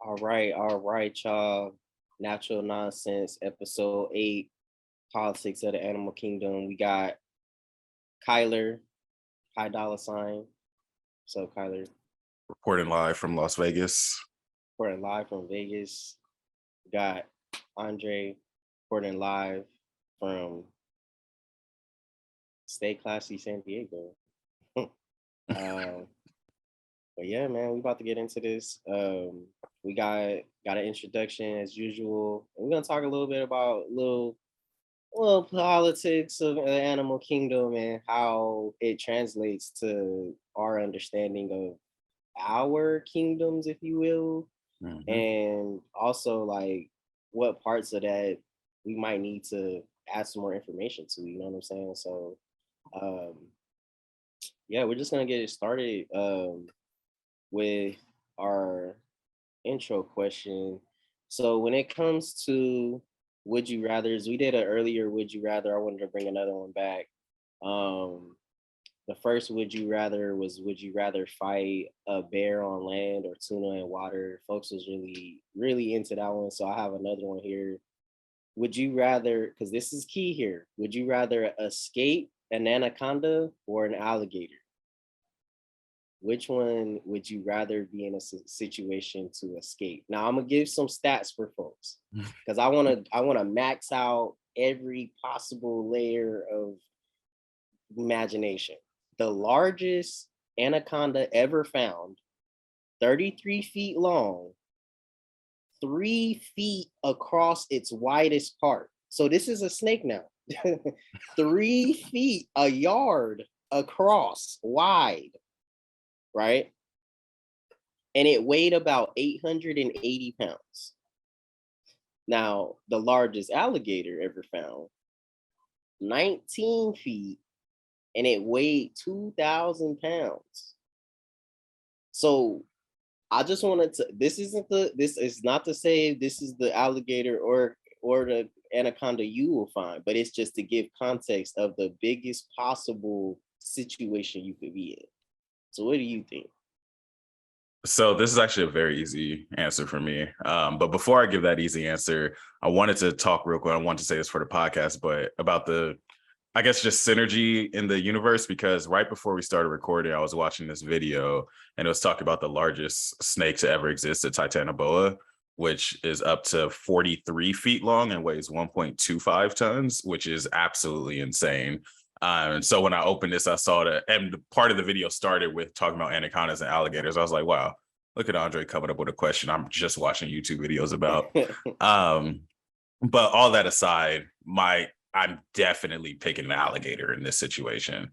All right, y'all. Natural Nonsense, episode 8, Politics of the Animal Kingdom. We got Kyler, High Dollar Sign. So, Kyler, Reporting live from Las Vegas. reporting live from Vegas. We got Andre, reporting live from Stay Classy San Diego. um, but yeah, man, we about to get into this. We got an introduction as usual. We're gonna talk a little bit about little politics of the animal kingdom and how it translates to our understanding of our kingdoms, if you will, and also like what parts of that we might need to add some more information to. You know what I'm saying? So, um, yeah, we're just gonna get it started with our intro question. So when it comes to would you rather's, we did an earlier would you rather. I wanted to bring another one back. Um, the first would you rather was would you rather fight a bear on land or tuna in water? Folks was really into that one. So I have another one here. Would you rather, because this is key here, would you rather escape an anaconda or an alligator? Which one would you rather be in a situation to escape? Now I'm gonna give some stats for folks because I wanna max out every possible layer of imagination. The largest anaconda ever found, 33 feet long, 3 feet across its widest part. So this is a snake now. 3 feet, a yard across, wide, right? And it weighed about 880 pounds. Now, the largest alligator ever found, 19 feet, and it weighed 2,000 pounds. So I just wanted to, this is not to say this is the alligator or the anaconda you will find, but it's just to give context of the biggest possible situation you could be in. So what do you think? So this is actually a very easy answer for me. But before I give that easy answer, I wanted to talk real quick. I want to say this for the podcast, but about I guess just synergy in the universe, because right before we started recording, I was watching this video and it was talking about the largest snake to ever exist, the Titanoboa, which is up to 43 feet long and weighs 1.25 tons, which is absolutely insane. And so when I opened this, I saw that, and part of the video started with talking about anacondas and alligators. I was like, wow, look at Andre coming up with a question I'm just watching YouTube videos about. But all that aside, I'm definitely picking an alligator in this situation.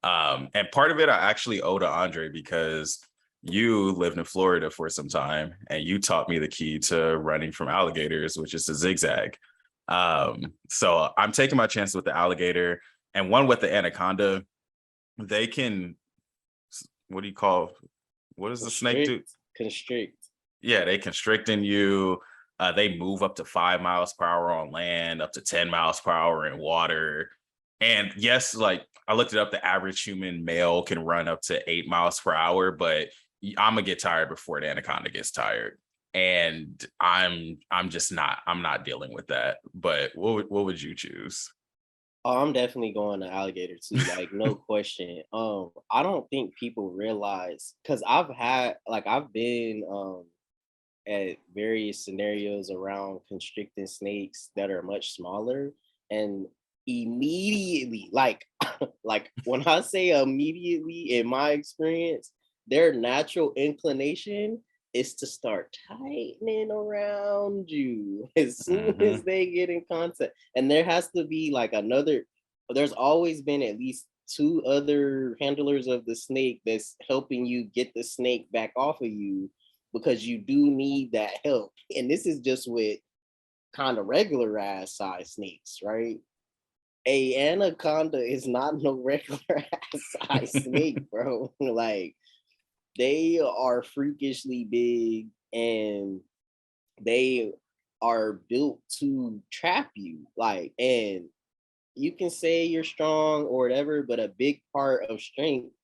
And part of it I actually owe to Andre because you lived in Florida for some time and you taught me the key to running from alligators, which is to zigzag. So I'm taking my chance with the alligator, and one with the anaconda. They can, what do you call, what does the snake do? Constrict. Yeah, they constrict in you. They move up to 5 miles per hour on land, up to 10 miles per hour in water. And yes, like I looked it up, the average human male can run up to 8 miles per hour, but I'm gonna get tired before the anaconda gets tired. And I'm not dealing with that. But what would you choose? Oh, I'm definitely going to alligator too, like no question. I don't think people realize because I've been at various scenarios around constricting snakes that are much smaller, and immediately, like when I say immediately, in my experience, their natural inclination is to start tightening around you as soon as they get in contact. And there has to be like there's always been at least two other handlers of the snake that's helping you get the snake back off of you because you do need that help. And this is just with kind of regular ass size snakes, right? A anaconda is not no regular ass size snake, bro. Like they are freakishly big and they are built to trap you. Like, and you can say you're strong or whatever, but a big part of strength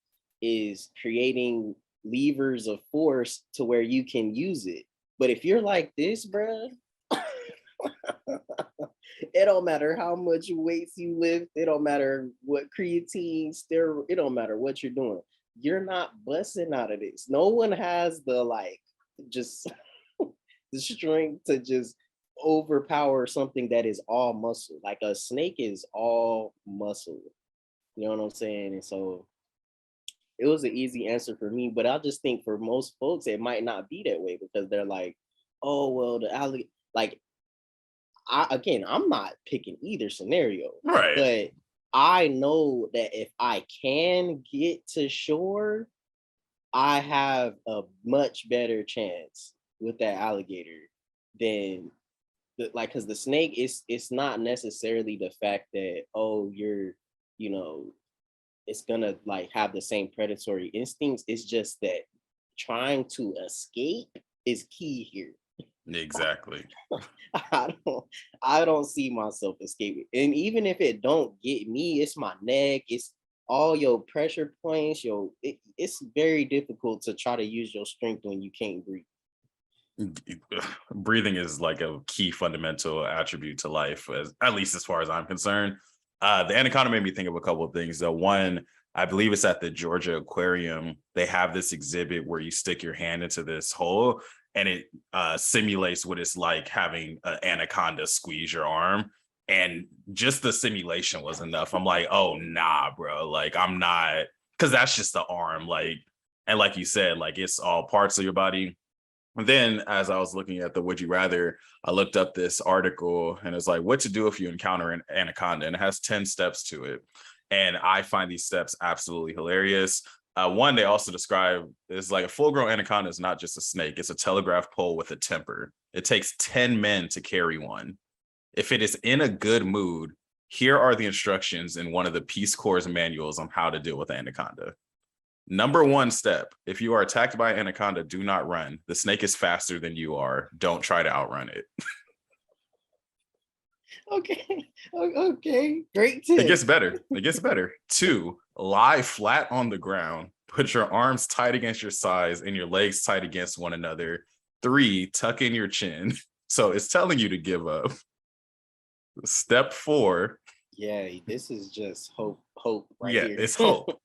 is creating levers of force to where you can use it. But if you're like this, bruh, it don't matter how much weights you lift. It don't matter what creatine, steroid. It don't matter what you're doing. You're not busting out of this. No one has the like just the strength to just overpower something that is all muscle. Like a snake is all muscle. You know what I'm saying? And so it was an easy answer for me, but I just think for most folks it might not be that way because they're like, oh well, the alligator. Like I'm not picking either scenario, Right. but I know that if I can get to shore, I have a much better chance with that alligator than like because the snake is it's not necessarily the fact that oh you're you know it's gonna like have the same predatory instincts. It's just that trying to escape is key here. Exactly. I don't I don't see myself escaping. And even if it don't get me, it's my neck, it's all your pressure points, it's very difficult to try to use your strength when you can't breathe. Breathing is like a key fundamental attribute to life, at least as far as I'm concerned. The anaconda made me think of a couple of things. One, I believe it's at the Georgia Aquarium. They have this exhibit where you stick your hand into this hole and it simulates what it's like having an anaconda squeeze your arm. And just the simulation was enough. I'm like, oh, nah, bro. Like, I'm not, because that's just the arm. Like, and like you said, like it's all parts of your body. And then as I was looking at the Would You Rather, I looked up this article and it's like, what to do if you encounter an anaconda? And it has 10 steps to it. And I find these steps absolutely hilarious. One, they also describe is like a full-grown anaconda is not just a snake, it's a telegraph pole with a temper. It takes 10 men to carry one. If it is in a good mood, here are the instructions in one of the Peace Corps manuals on how to deal with anaconda. Number one step, if you are attacked by an anaconda, do not run. The snake is faster than you are. Don't try to outrun it. Okay. Okay. Great It tip. gets better. It gets better. Two, lie flat on the ground. Put your arms tight against your sides and your legs tight against one another. Three, tuck in your chin. So it's telling you to give up. Step four. Yeah, this is just hope right Yeah, here. it's hope.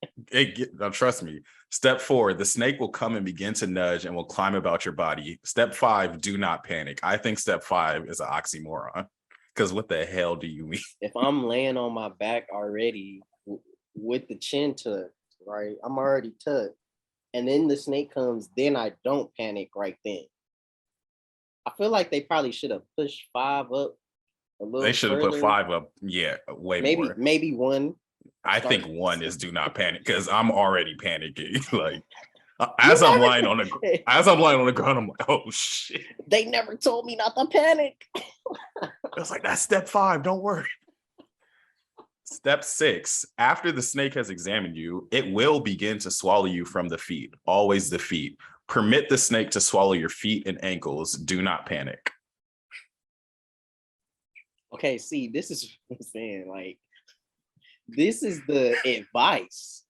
Now, trust me. Step four, the snake will come and begin to nudge and will climb about your body. Step five, do not panic. I think step five is an oxymoron. Because what the hell do you mean? If I'm laying on my back already with the chin tucked, right? I'm already tucked. And then the snake comes, then I don't panic right then. I feel like they probably should have pushed five up a They little should have put further. five up. Yeah, way Maybe more. maybe one. I Start. think one is do not panic because I'm already panicking. Like You as I'm never. lying on the as I'm lying on the ground, I'm like, oh shit. They never told me not to panic. I was like, that's step five. Don't worry. Step six, after the snake has examined you, it will begin to swallow you from the feet, always the feet. Permit the snake to swallow your feet and ankles. Do not panic. Okay, see, this is what I'm saying. Like, this is the advice.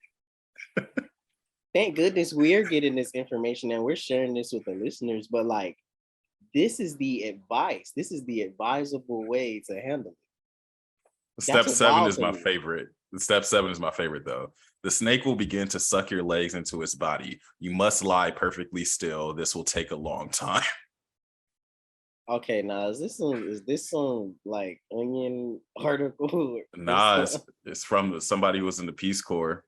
Thank goodness we're getting this information and we're sharing this with the listeners, but like, this is the advice. This is the advisable way to handle it. That's Step what's seven wild is to my me. favorite. Step seven is my favorite, though. The snake will begin to suck your legs into its body. You must lie perfectly still. This will take a long time. Okay, now is this some like onion article? Nah, it's from somebody who was in the Peace Corps.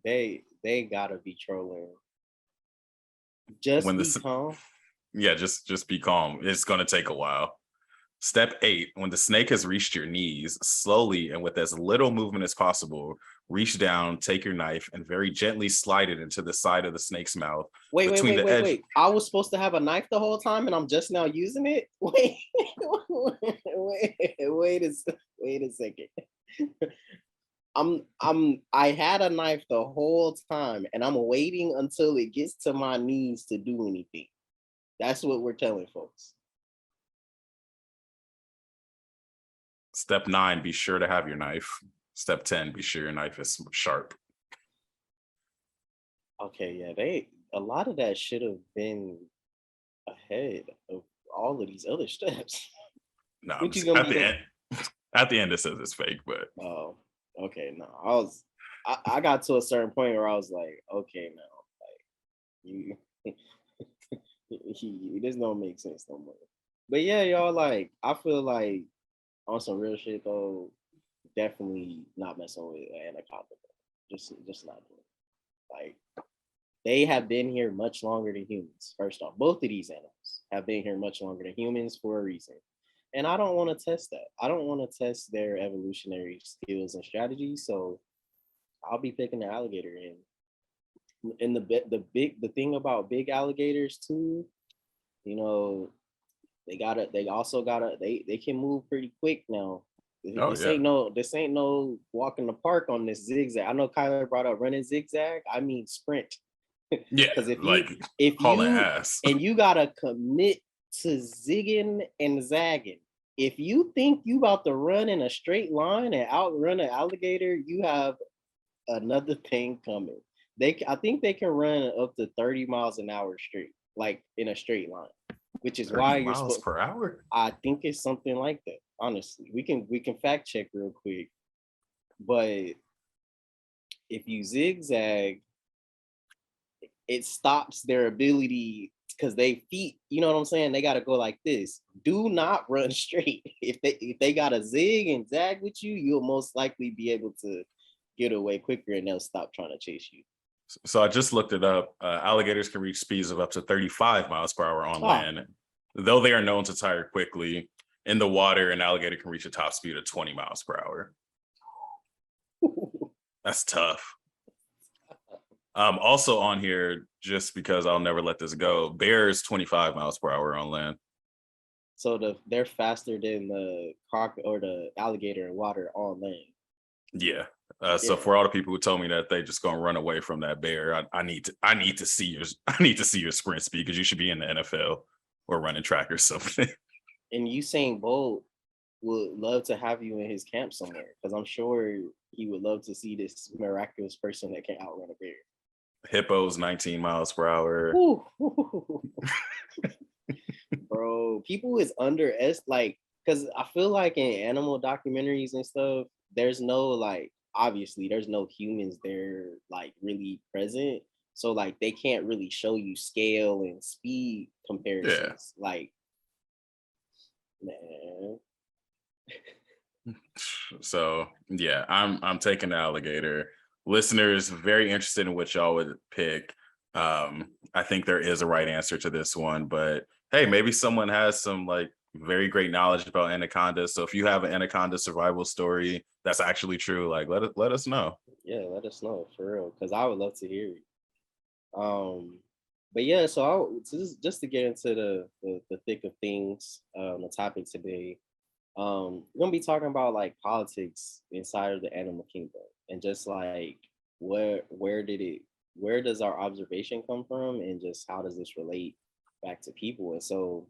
They gotta be trolling. Just When be the calm. Yeah, just be calm. It's gonna take a while. Step eight, when the snake has reached your knees, slowly and with as little movement as possible, reach down, take your knife, and very gently slide it into the side of the snake's mouth between the edge. Wait. I was supposed to have a knife the whole time and I'm just now using it? Wait a second. I had a knife the whole time and I'm waiting until it gets to my knees to do anything. That's what we're telling folks. Step nine, be sure to have your knife. Step 10, be sure your knife is sharp. Okay, yeah, a lot of that should have been ahead of all of these other steps. No, I'm What you just gonna at be the doing? end. At the end, it says it's fake, but Oh, okay. No, I got to a certain point where I was like, okay, now, you, this don't make sense no more. But yeah, y'all, like, I feel like on some real shit though, definitely not messing with an anaconda. Just not doing it. Like, they have been here much longer than humans. First off, both of these animals have been here much longer than humans for a reason. And I don't want to test that. I don't want to test their evolutionary skills and strategies. So I'll be picking the alligator. And the thing about big alligators too, you know, they also gotta they can move pretty quick now. oh yeah, This ain't no walk in the park on this zigzag. I know Kyler brought up running zigzag. I mean sprint. yeah, Because like if hauling you ass. and you gotta commit to zigging and zagging. If you think you about to run in a straight line and outrun an alligator, you have another thing coming. I think they can run up to 30 miles an hour straight, like in a straight line, which is 30 why you're miles supposed. per hour. I think it's something like that. Honestly, we can fact check real quick, but if you zigzag, it stops their ability because they feet, you know what I'm saying? They gotta go like this. Do not run straight. If they gotta zig and zag with you, you'll most likely be able to get away quicker and they'll stop trying to chase you. So I just looked it up. Alligators can reach speeds of up to 35 miles per hour on Ah, land. Though they are known to tire quickly, in the water, an alligator can reach a top speed of 20 miles per hour. That's tough. Also on here, just because I'll never let this go, bears 25 miles per hour on land. so they're faster than the croc or the alligator in water on land. Yeah. So Yeah. for all the people who told me that they just gonna run away from that bear, I need to see your I need to see your sprint speed because you should be in the NFL or running track or something. And Usain Bolt would love to have you in his camp somewhere because I'm sure he would love to see this miraculous person that can outrun a bear. Hippos 19 miles per hour. Woo. Bro, people is like, because I feel like in animal documentaries and stuff, there's no like, obviously there's no humans there like really present, so like they can't really show you scale and speed Yeah. comparisons. Like, man, So yeah, I'm taking the alligator. Listeners, very interested in what y'all would pick. I think there is a right answer to this one, but hey, maybe someone has some like very great knowledge about anacondas. So if you have an anaconda survival story that's actually true, like let us know. yeah, let us know for real because I would love to hear it. But yeah, so just to get into the thick of things, the topic today. We're gonna be talking about like politics inside of the animal kingdom and just like where did it where does our observation come from and just how does this relate back to people. And so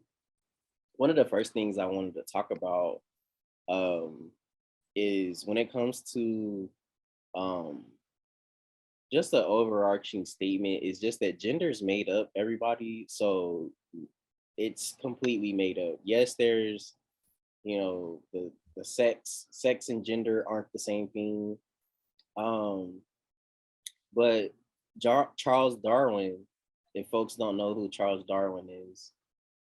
one of the first things I wanted to talk about um is when it comes to um just the overarching statement is just that gender's made up, everybody. So it's completely made up. Yes, there's, the sex and gender aren't the same thing. um but Charles Darwin, if folks don't know who Charles Darwin is,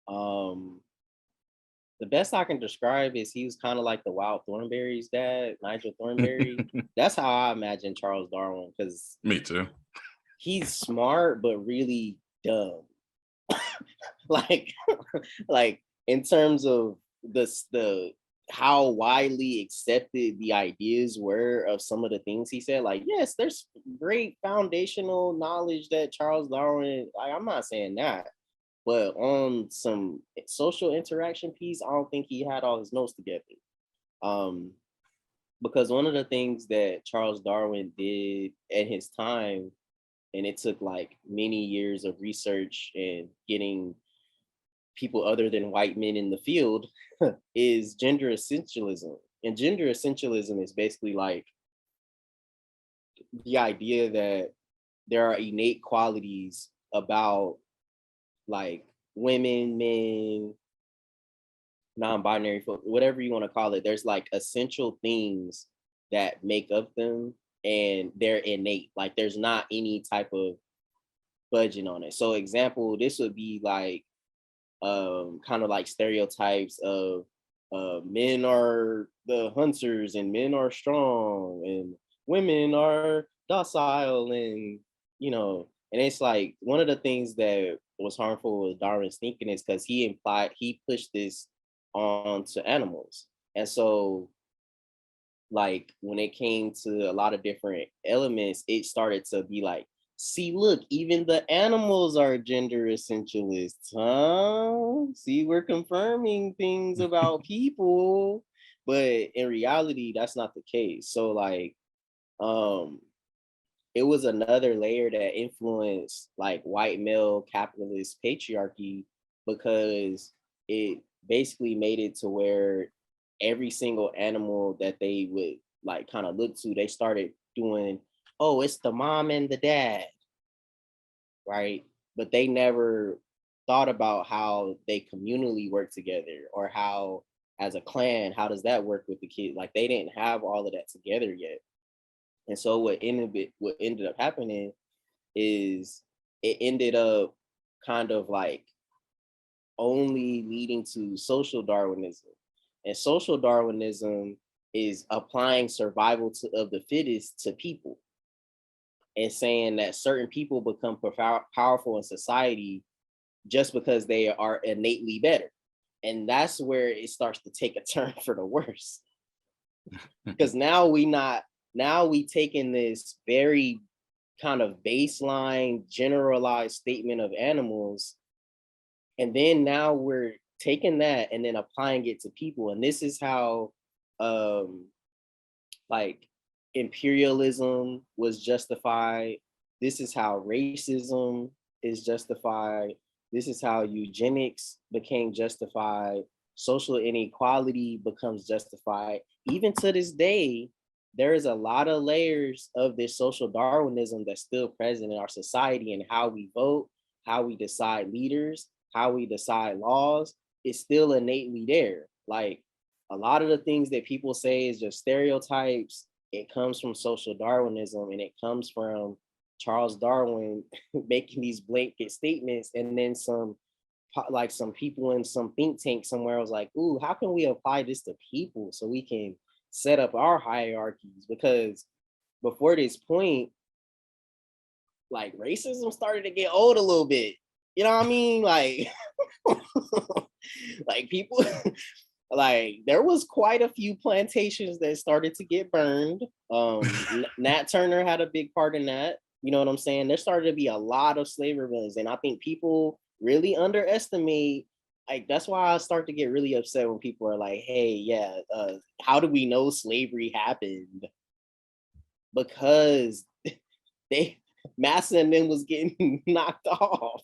um the best I can describe is he was kind of like the Wild Thornberry's dad, Nigel Thornberry. That's how I imagine Charles Darwin, because Me too. he's smart but really dumb. Like, like in terms of the how widely accepted the ideas were of some of the things he said. Like, yes, there's great foundational knowledge that Charles Darwin, like, I'm not saying that, but on some social interaction piece, I don't think he had all his notes together. um because one of the things that Charles Darwin did at his time, and it took like many years of research and getting people other than white men in the field, is gender essentialism. And gender essentialism is basically like the idea that there are innate qualities about like women, men, non-binary folk, whatever you want to call it. There's like essential things that make up them, and they're innate. Like there's not any type of budging on it. So example, this would be like kind of like stereotypes of men are the hunters and men are strong and women are docile, and and it's like one of the things that was harmful with Darwin's thinking is because he pushed this onto animals. And so like when it came to a lot of different elements, it started to be like, see, look, even the animals are gender essentialists, huh? See, we're confirming things about people, but in reality, that's not the case. So like, um, it was another layer that influenced like white male capitalist patriarchy, because it basically made it to where every single animal that they would like kind of look to, they started doing, oh, it's the mom and the dad, right? But they never thought about how they communally work together, or how as a clan, how does that work with the kid? Like they didn't have all of that together yet. And so what ended up happening is it ended up kind of like only leading to social Darwinism. And social Darwinism is applying survival of the fittest to people, and saying that certain people become powerful in society just because they are innately better. And that's where it starts to take a turn for the worse. Because now we taking this very kind of baseline generalized statement of animals, and then now we're taking that and then applying it to people. And this is how um like imperialism was justified. This is how racism is justified. This is how eugenics became justified. Social inequality becomes justified. Even to this day, there is a lot of layers of this social Darwinism that's still present in our society, and how we vote, how we decide leaders, how we decide laws. Is still innately there. Like a lot of the things that people say is just stereotypes. It comes from social Darwinism, and it comes from Charles Darwin making these blanket statements, and then some people in some think tank somewhere was like, "Ooh, how can we apply this to people so we can set up our hierarchies?" Because before this point, like racism started to get old a little bit. You know what I mean? Like, like people, like there was quite a few plantations that started to get burned. Nat Turner had a big part in that. You know what I'm saying? There started to be a lot of slave rebellions, and I think people really underestimate. Like that's why I start to get really upset when people are like, "Hey, yeah, how do we know slavery happened?" Because they Massa and them was getting knocked off,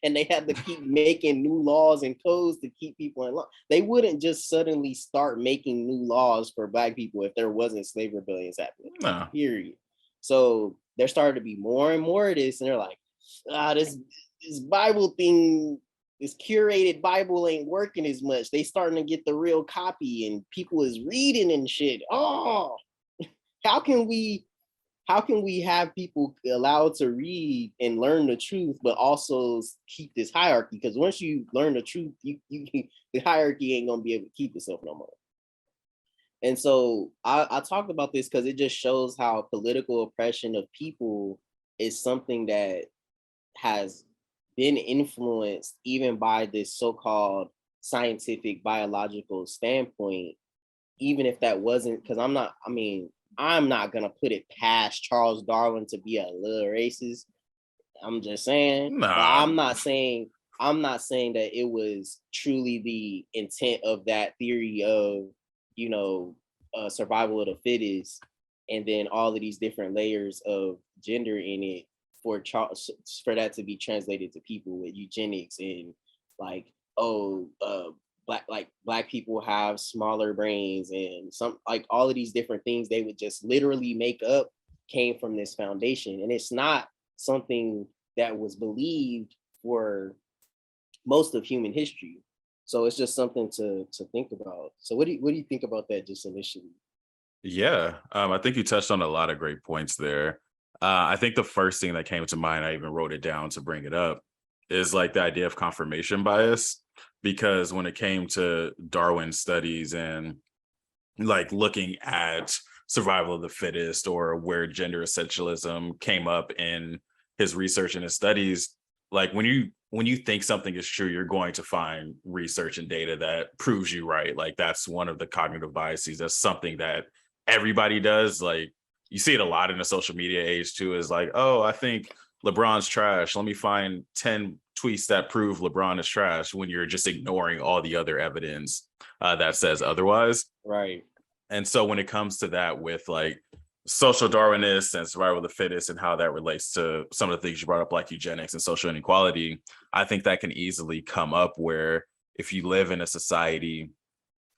and they had to keep making new laws and codes to keep people in line. They wouldn't just suddenly start making new laws for Black people if there wasn't slave rebellions happening. No. Period. So there started to be more and more of this, and they're like, this Bible thing, this curated Bible ain't working as much. They starting to get the real copy, and people is reading and shit. Oh, how can we have people allowed to read and learn the truth, but also keep this hierarchy? Because once you learn the truth, the hierarchy ain't gonna be able to keep itself no more. And so I talked about this because it just shows how political oppression of people is something that has been influenced even by this so-called scientific biological standpoint, even if that wasn't, because I'm not gonna put it past Charles Darwin to be a little racist. I'm just saying, but Nah. I'm not saying that it was truly the intent of that theory of, survival of the fittest, and then all of these different layers of gender in it for that to be translated to people with eugenics and like, oh, black people have smaller brains, and some like all of these different things they would just literally make up came from this foundation. And it's not something that was believed for most of human history. So it's just something to think about. So what do you think about that just initially? Yeah, I think you touched on a lot of great points there. I think the first thing that came to mind, I even wrote it down to bring it up, is like the idea of confirmation bias. Because when it came to Darwin studies and like looking at survival of the fittest or where gender essentialism came up in his research and his studies, like when you think something is true, you're going to find research and data that proves you right. Like that's one of the cognitive biases. That's something that everybody does. Like you see it a lot in the social media age too, is like, oh, I think LeBron's trash. Let me find 10 tweets that prove LeBron is trash, when you're just ignoring all the other evidence that says otherwise. Right. And so when it comes to that with like social Darwinists and survival of the fittest and how that relates to some of the things you brought up, like eugenics and social inequality, I think that can easily come up where if you live in a society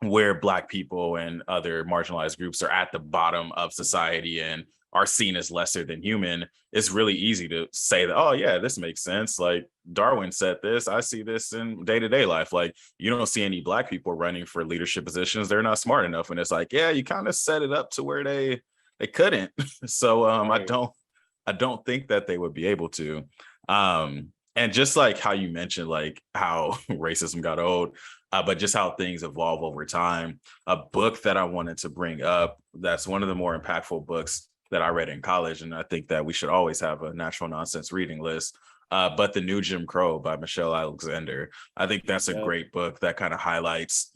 where Black people and other marginalized groups are at the bottom of society and are seen as lesser than human, it's really easy to say that, oh, yeah, this makes sense. Like Darwin said this. I see this in day to day life. Like you don't see any Black people running for leadership positions. They're not smart enough. And it's like, yeah, you kind of set it up to where they couldn't. So Right. I don't think that they would be able to. And just like how you mentioned, like how racism got old, but just how things evolve over time. A book that I wanted to bring up, that's one of the more impactful books that I read in college, and I think that we should always have a natural nonsense reading list. But The New Jim Crow by Michelle Alexander. I think that's a Yep. great book that kind of highlights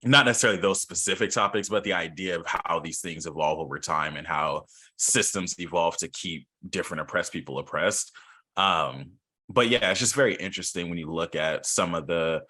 not necessarily those specific topics, but the idea of how these things evolve over time and how systems evolve to keep different oppressed people oppressed. Um, but yeah, it's just very interesting when you look at some of the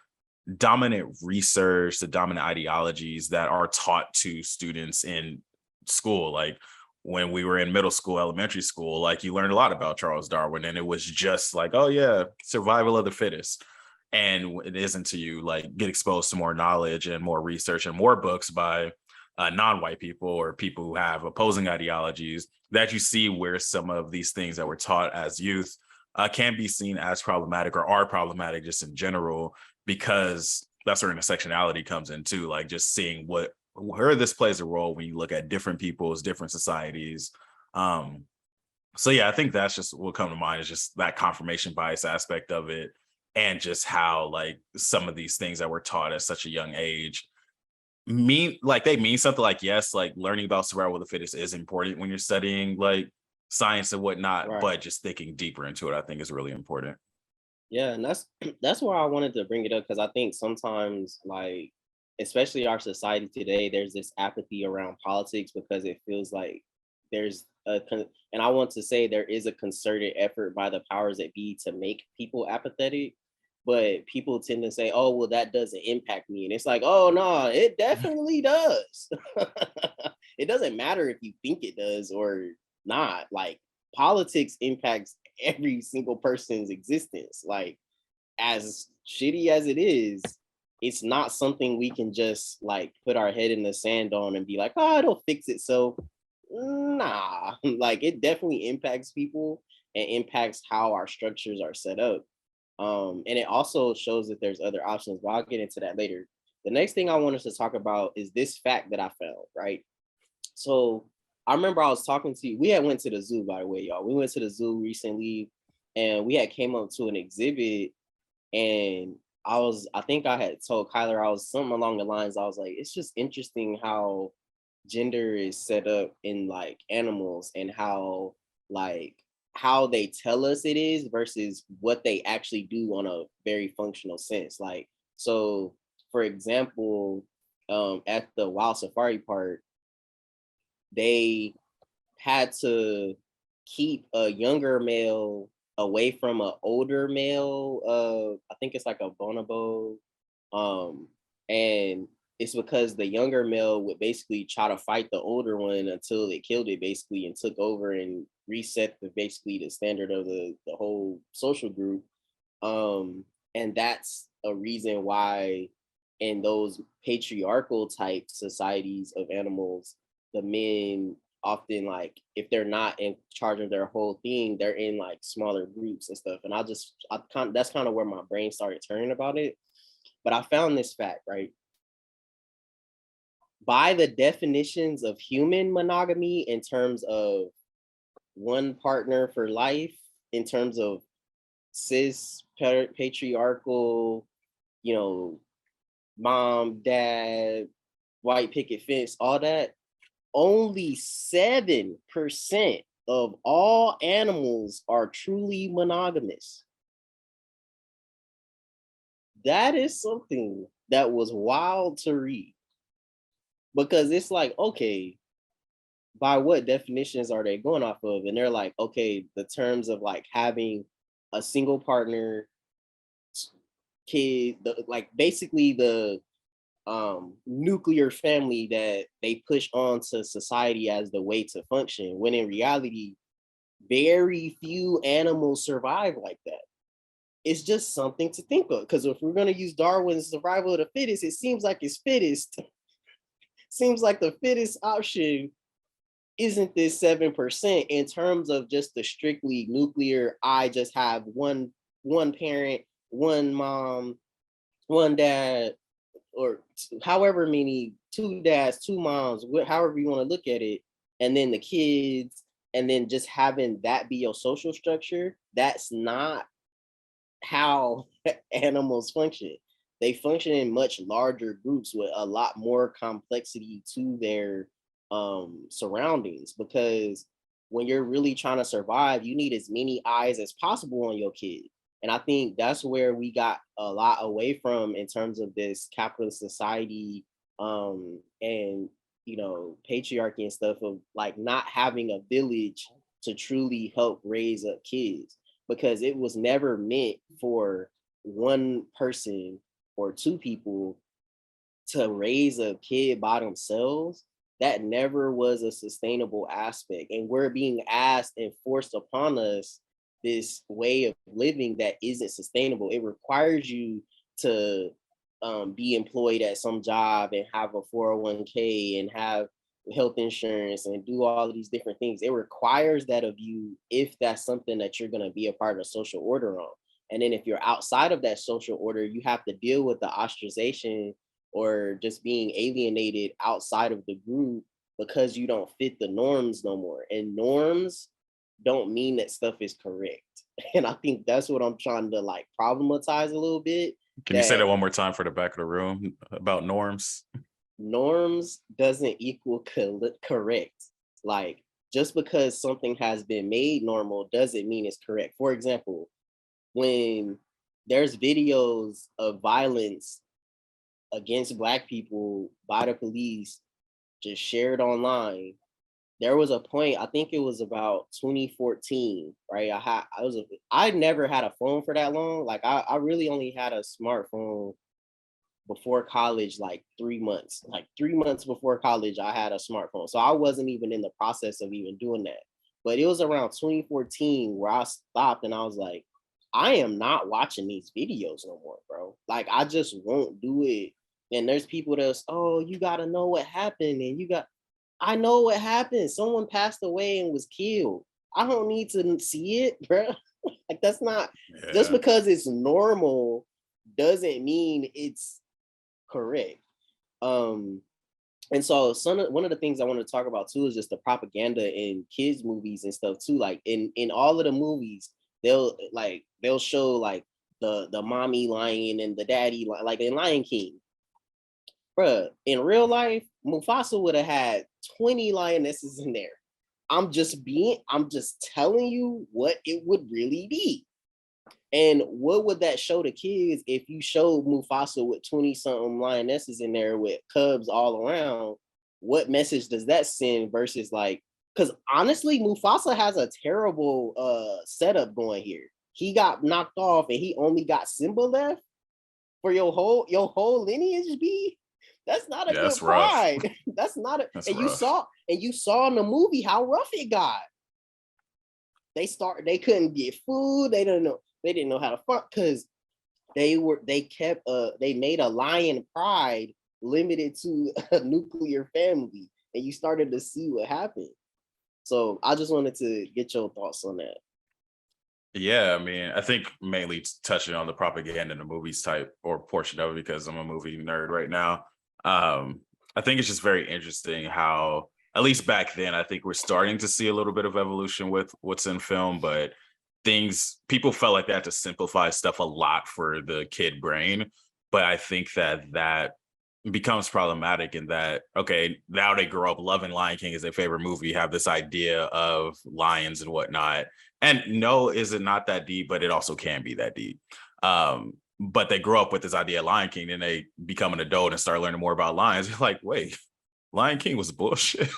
dominant research, the dominant ideologies that are taught to students in school. Like when we were in middle school, elementary school, like you learned a lot about Charles Darwin, and it was just like, oh yeah, survival of the fittest. And it isn't until you like get exposed to more knowledge and more research and more books by non-white people or people who have opposing ideologies that you see where some of these things that were taught as youth can be seen as problematic or are problematic just in general, because that's where intersectionality comes in too, like just seeing where this plays a role when you look at different peoples, different societies. Um, so yeah, I think that's just what come to mind, is just that confirmation bias aspect of it, and just how like some of these things that were taught at such a young age they mean something. Like yes, like learning about survival of the fittest is important when you're studying like science and whatnot, Right. but just thinking deeper into it, I think is really important. Yeah, and that's why I wanted to bring it up because I think sometimes, like, especially our society today, there's this apathy around politics because it feels like there's and I want to say there is a concerted effort by the powers that be to make people apathetic, but people tend to say, "Oh, well, that doesn't impact me," and it's like, "Oh no, it definitely does." It doesn't matter if you think it does or not. Like politics impacts every single person's existence. Like, as shitty as it is, it's not something we can just like put our head in the sand on and be like, oh, it'll fix itself. Nah, like it definitely impacts people and impacts how our structures are set up. And it also shows that there's other options, but I'll get into that later. The next thing I want us to talk about is this fact that I found, right? So I remember I was talking to you. We had went to the zoo, by the way, y'all. We went to the zoo recently, and we had came up to an exhibit, and I think I had told Kyler I was something along the lines. I was like, it's just interesting how gender is set up in like animals and how like how they tell us it is versus what they actually do on a very functional sense. Like so, for example, at the wild safari park they had to keep a younger male away from an older male. I think it's like a bonobo. Um, and it's because the younger male would basically try to fight the older one until they killed it basically and took over and reset the standard of the whole social group. And that's a reason why in those patriarchal type societies of animals, the men often, like, if they're not in charge of their whole thing, they're in like smaller groups and stuff. And that's kind of where my brain started turning about it. But I found this fact, right? By the definitions of human monogamy in terms of one partner for life, in terms of patriarchal, you know, mom, dad, white picket fence, all that, only 7% of all animals are truly monogamous. That is something that was wild to read, because it's like, okay, by what definitions are they going off of? And they're like, okay, the terms of like having a single partner, kid, like basically the nuclear family that they push onto society as the way to function, when in reality very few animals survive like that. It's just something to think of, because if we're going to use Darwin's survival of the fittest, it seems like it's fittest seems like the fittest option isn't this 7% in terms of just the strictly nuclear. I just have one parent, one mom, one dad, or however many, two dads, two moms, however you want to look at it, and then the kids, and then just having that be your social structure. That's not how animals function. They function in much larger groups with a lot more complexity to their surroundings, because when you're really trying to survive, you need as many eyes as possible on your kid. And I think that's where we got a lot away from in terms of this capitalist society, and patriarchy and stuff, of like not having a village to truly help raise up kids, because it was never meant for one person or two people to raise a kid by themselves. That never was a sustainable aspect. And we're being asked and forced upon us this way of living that isn't sustainable. It requires you to be employed at some job and have a 401k and have health insurance and do all of these different things. It requires that of you if that's something that you're going to be a part of social order on. And then if you're outside of that social order, you have to deal with the ostracization or just being alienated outside of the group because you don't fit the norms no more. And norms don't mean that stuff is correct. And I think that's what I'm trying to like problematize a little bit. Can you say that one more time for the back of the room about norms? Norms doesn't equal correct. Like, just because something has been made normal doesn't mean it's correct. For example, when there's videos of violence against Black people by the police just shared online, there was a point, I think it was about 2014, right? I never had a phone for that long. Like I really only had a smartphone before college, like 3 months. Like 3 months before college, I had a smartphone. So I wasn't even in the process of even doing that. But it was around 2014 where I stopped and I was like, I am not watching these videos no more, bro. Like I just won't do it. And there's people that's, oh, you gotta know what happened. And I know what happened. Someone passed away and was killed. I don't need to see it, bro. Like that's not, just because it's normal doesn't mean it's correct. And so one of the things I want to talk about too is just the propaganda in kids movies and stuff too. Like in all of the movies, they'll show like the mommy lion and the daddy lion, like in Lion King. Bruh, in real life, Mufasa would have had 20 lionesses in there. I'm just telling you what it would really be. And what would that show the kids if you showed Mufasa with 20 something lionesses in there with cubs all around? What message does that send versus like, because honestly, Mufasa has a terrible setup going here. He got knocked off and he only got Simba left for your whole lineage, B. That's not a good pride. Rough. That's not a that's and rough. You saw in the movie how rough it got. They couldn't get food, they didn't know how to fuck, because they made a lion pride limited to a nuclear family, and you started to see what happened. So I just wanted to get your thoughts on that. Yeah, I mean, I think mainly touching on the propaganda in the movies type or portion of it because I'm a movie nerd right now. I think it's just very interesting how, at least back then, I think we're starting to see a little bit of evolution with what's in film, but people felt like they had to simplify stuff a lot for the kid brain. But I think that becomes problematic in that, okay, now they grow up loving Lion King as their favorite movie, have this idea of lions and whatnot. And no, is it not that deep, but it also can be that deep. But they grow up with this idea of Lion King, and they become an adult and start learning more about lions. You're like, wait, Lion King was bullshit.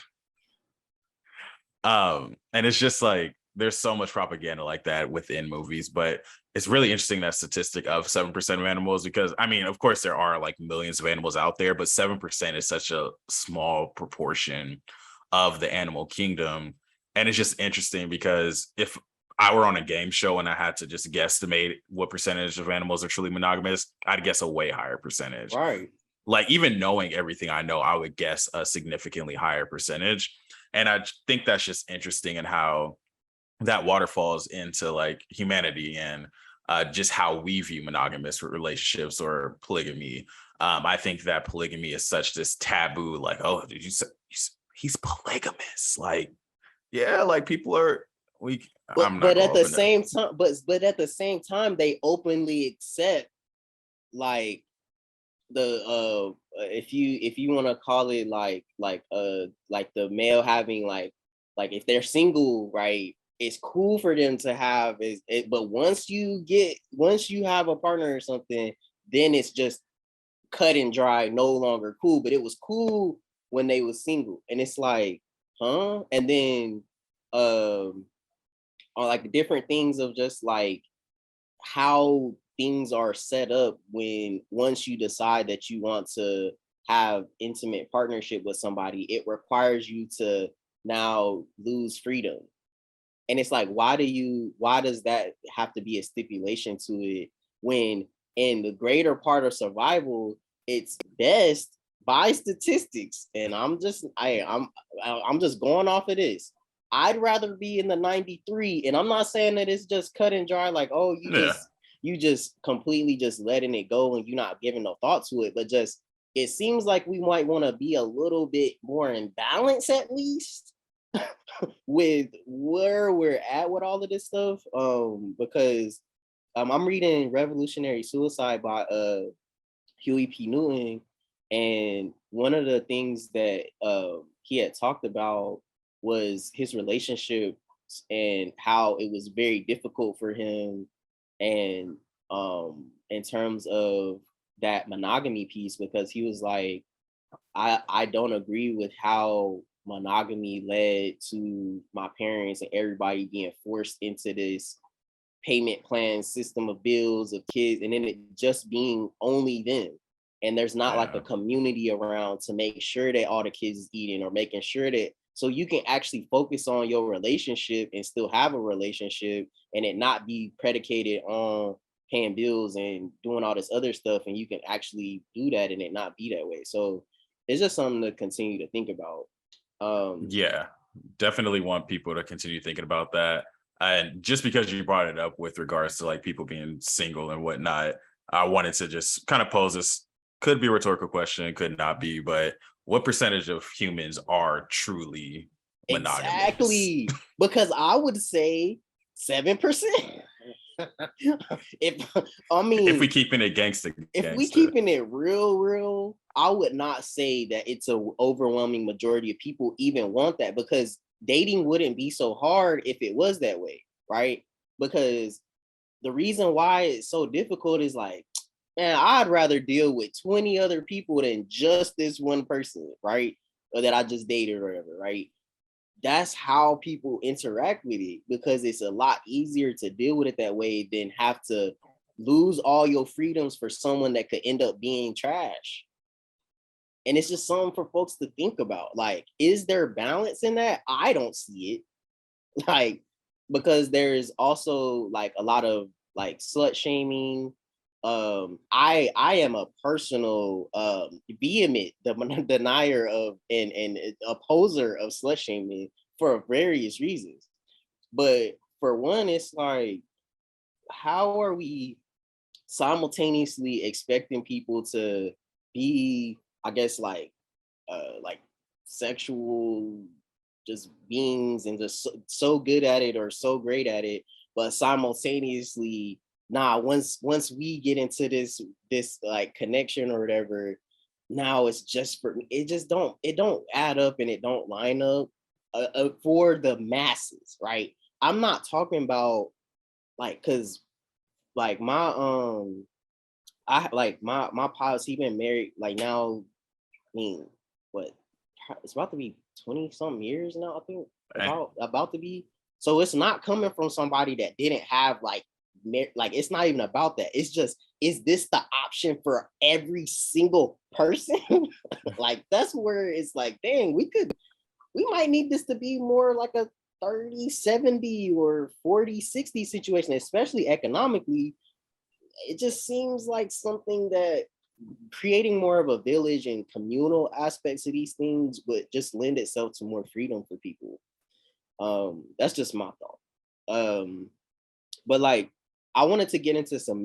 And it's just like there's so much propaganda like that within movies, but it's really interesting that statistic of 7% of animals, because I mean, of course, there are like millions of animals out there, but 7% is such a small proportion of the animal kingdom. And it's just interesting because if I were on a game show and I had to just guesstimate what percentage of animals are truly monogamous, I'd guess a way higher percentage. Right. Like, even knowing everything I know, I would guess a significantly higher percentage. And I think that's just interesting in how that waterfalls into like humanity and just how we view monogamous relationships or polygamy. I think that polygamy is such this taboo, like, oh, did you say he's polygamous? Like, yeah, like people are we. I'm not But going at to the open that. same time, but at the same time, they openly accept like the if you want to call it like the male having like if they're single, right, it's cool for them to have is it, but once you have a partner or something, then it's just cut and dry, no longer cool. But it was cool when they was single, and it's like, huh? And then on like different things of just like how things are set up when once you decide that you want to have intimate partnership with somebody, it requires you to now lose freedom. And it's like, why does that have to be a stipulation to it when in the greater part of survival, it's best by statistics. And I'm just going off of this. I'd rather be in the 93, and I'm not saying that it's just cut and dry, like, oh, Yeah, you just completely just letting it go and you're not giving no thought to it, but just it seems like we might want to be a little bit more in balance at least with where we're at with all of this stuff. Because I'm reading Revolutionary Suicide by Huey P. Newton, and one of the things that he had talked about was his relationships and how it was very difficult for him, and in terms of that monogamy piece, because he was like, I don't agree with how monogamy led to my parents and everybody being forced into this payment plan system of bills of kids, and then it just being only them, and there's not like a yeah, community around to make sure that all the kids is eating or making sure that so you can actually focus on your relationship and still have a relationship and it not be predicated on paying bills and doing all this other stuff, and you can actually do that and it not be that way. So it's just something to continue to think about. yeah. Definitely want people to continue thinking about that. And just because you brought it up with regards to like people being single and whatnot, I wanted to just kind of pose this, could be a rhetorical question, could not be, but what percentage of humans are truly monogamous? Exactly, because I would say 7%. if I If we mean, keeping it gangster, if we gangster. keeping it real, I would not say that it's a overwhelming majority of people even want that, because dating wouldn't be so hard if it was that way, right? Because the reason why it's so difficult is like, man, I'd rather deal with 20 other people than just this one person, right? Or that I just dated or whatever, right? That's how people interact with it, because it's a lot easier to deal with it that way than have to lose all your freedoms for someone that could end up being trash. And it's just something for folks to think about. Like, is there balance in that? I don't see it. Like, because there's also like a lot of like slut shaming. I am a personal vehement denier of and opposer of slut shaming for various reasons. But for one, it's like, how are we simultaneously expecting people to be, I guess, like sexual just beings and just so good at it or so great at it, but simultaneously, nah, once we get into this like connection or whatever, now it's just for it just don't add up and it don't line up for the masses, right? I'm not talking about like, because like my pops, he been married like now, I mean, what, it's about to be 20 something years now, I think, about to be. So it's not coming from somebody that didn't have like it's not even about that. It's just, is this the option for every single person? Like that's where it's like, dang, we might need this to be more like a 30-70 or 40-60 situation, especially economically. It just seems like something that creating more of a village and communal aspects of these things would just lend itself to more freedom for people. That's just my thought. But like, I wanted to get into some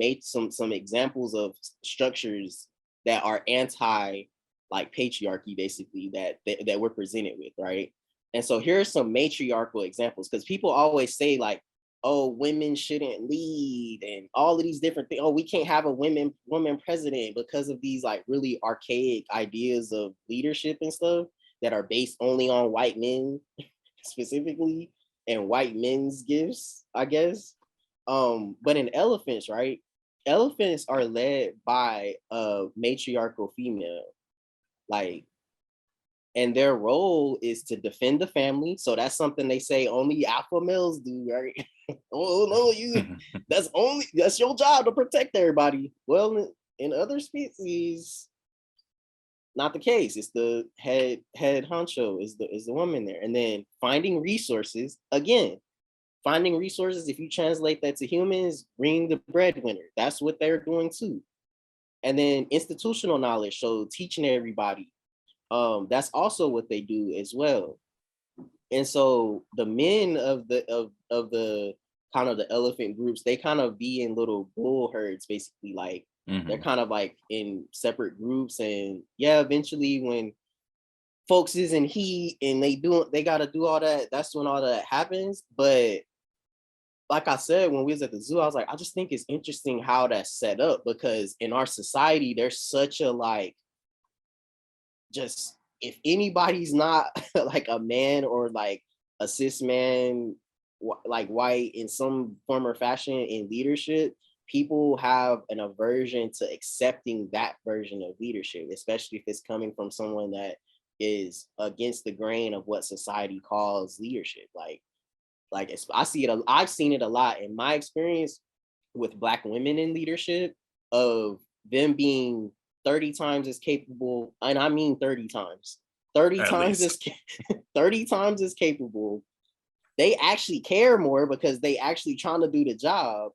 examples of structures that are anti like patriarchy, basically, that we're presented with, right? And so here are some matriarchal examples, because people always say like, oh, women shouldn't lead and all of these different things. Oh, we can't have a woman president because of these like really archaic ideas of leadership and stuff that are based only on white men specifically and white men's gifts, I guess. But in elephants, right? Elephants are led by a matriarchal female, like, and their role is to defend the family. So that's something they say only alpha males do, right? Oh no, that's your job to protect everybody. Well, in other species, not the case. It's the head honcho is the woman there. And then finding resources, again, finding resources, if you translate that to humans, bring the breadwinner. That's what they're doing too. And then institutional knowledge, so teaching everybody. That's also what they do as well. And so the men of the kind of the elephant groups, they kind of be in little bull herds, basically. Like they're kind of like in separate groups. And yeah, eventually when folks is in heat and they gotta do all that, that's when all that happens. But like I said, when we was at the zoo, I was like, I just think it's interesting how that's set up, because in our society, there's such a like, just if anybody's not like a man or like a cis man, like white in some form or fashion in leadership, people have an aversion to accepting that version of leadership, especially if it's coming from someone that is against the grain of what society calls leadership. Like I've seen it a lot in my experience with Black women in leadership, of them being 30 times as capable, and I mean 30 times, 30 At times least. as 30 times as capable. They actually care more because they actually trying to do the job,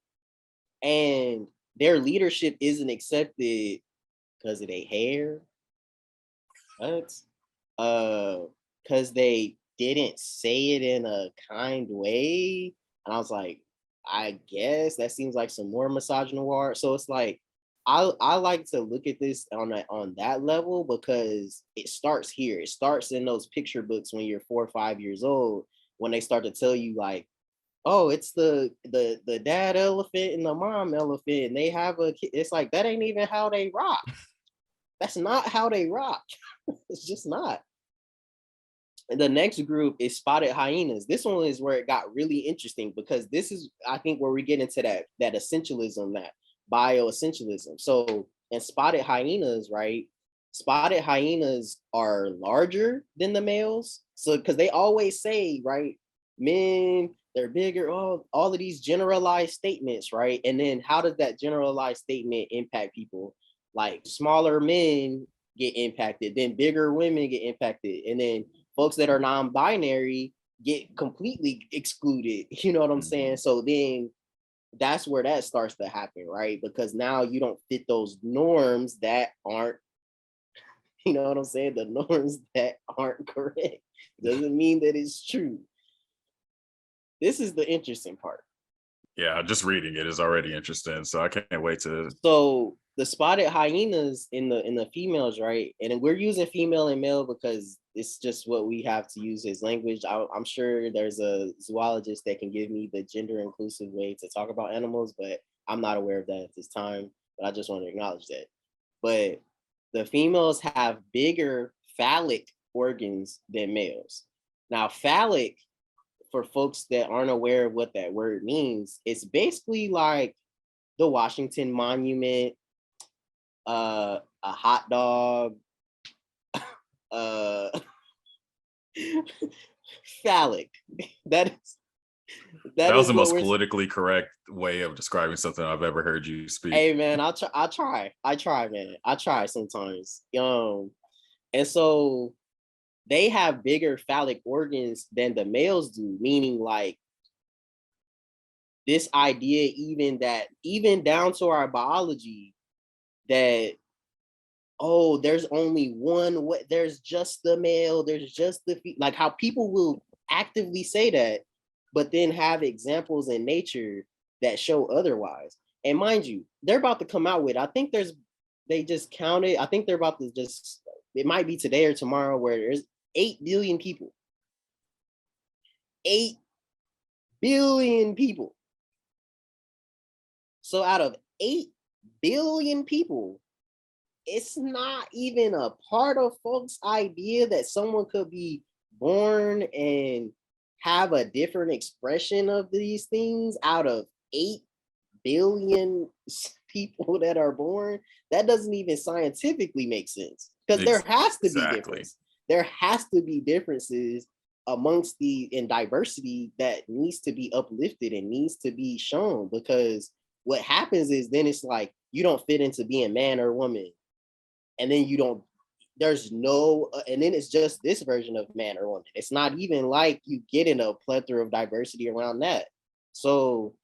and their leadership isn't accepted because of their hair. What? Because they didn't say it in a kind way. And I was like, I guess that seems like some more misogynoir. So it's like, I like to look at this on that level, because it starts here. It starts in those picture books when you're 4 or 5 years old, when they start to tell you like, oh, it's the dad elephant and the mom elephant, and they have a kid. It's like, that ain't even how they rock. That's not how they rock. It's just not. And the next group is spotted hyenas. This one is where it got really interesting, because this is, I think, where we get into that essentialism, that bioessentialism. So in spotted hyenas, right? Spotted hyenas are larger than the males. So because they always say, right, men, they're bigger, all of these generalized statements, right? And then how does that generalized statement impact people? Like smaller men get impacted, then bigger women get impacted, and then folks that are non-binary get completely excluded. You know what I'm saying? So then that's where that starts to happen, right? Because now you don't fit those norms that aren't, you know what I'm saying? The norms that aren't correct. Doesn't mean that it's true. this is the interesting part. Yeah, just reading it is already interesting. So I can't wait to. So the spotted hyenas in the females, right? And we're using female and male because it's just what we have to use as language. I'm sure there's a zoologist that can give me the gender inclusive way to talk about animals, but I'm not aware of that at this time. But I just want to acknowledge that. But the females have bigger phallic organs than males. Now, phallic, for folks that aren't aware of what that word means, it's basically like the Washington Monument, a hot dog, uh, phallic. That is That that was is the what most we're. politically correct way of describing something I've ever heard you speak. Hey man, I try. I try, man. I try sometimes. And so they have bigger phallic organs than the males do, meaning like this idea, even down to our biology, that oh, there's only one way, there's just the male, there's just like how people will actively say that, but then have examples in nature that show otherwise. And mind you, they're about to come out with, I think they just counted, I think they're about to just, it might be today or tomorrow, where there's 8 billion people. 8 billion people. So out of 8 billion people, it's not even a part of folks' idea that someone could be born and have a different expression of these things out of 8 billion people that are born. That doesn't even scientifically make sense, because there has to be Exactly. difference. There has to be differences amongst the in diversity that needs to be uplifted and needs to be shown, because what happens is then it's like you don't fit into being man or woman, and then you don't, there's no and then it's just this version of man or woman. It's not even like you get in a plethora of diversity around that. So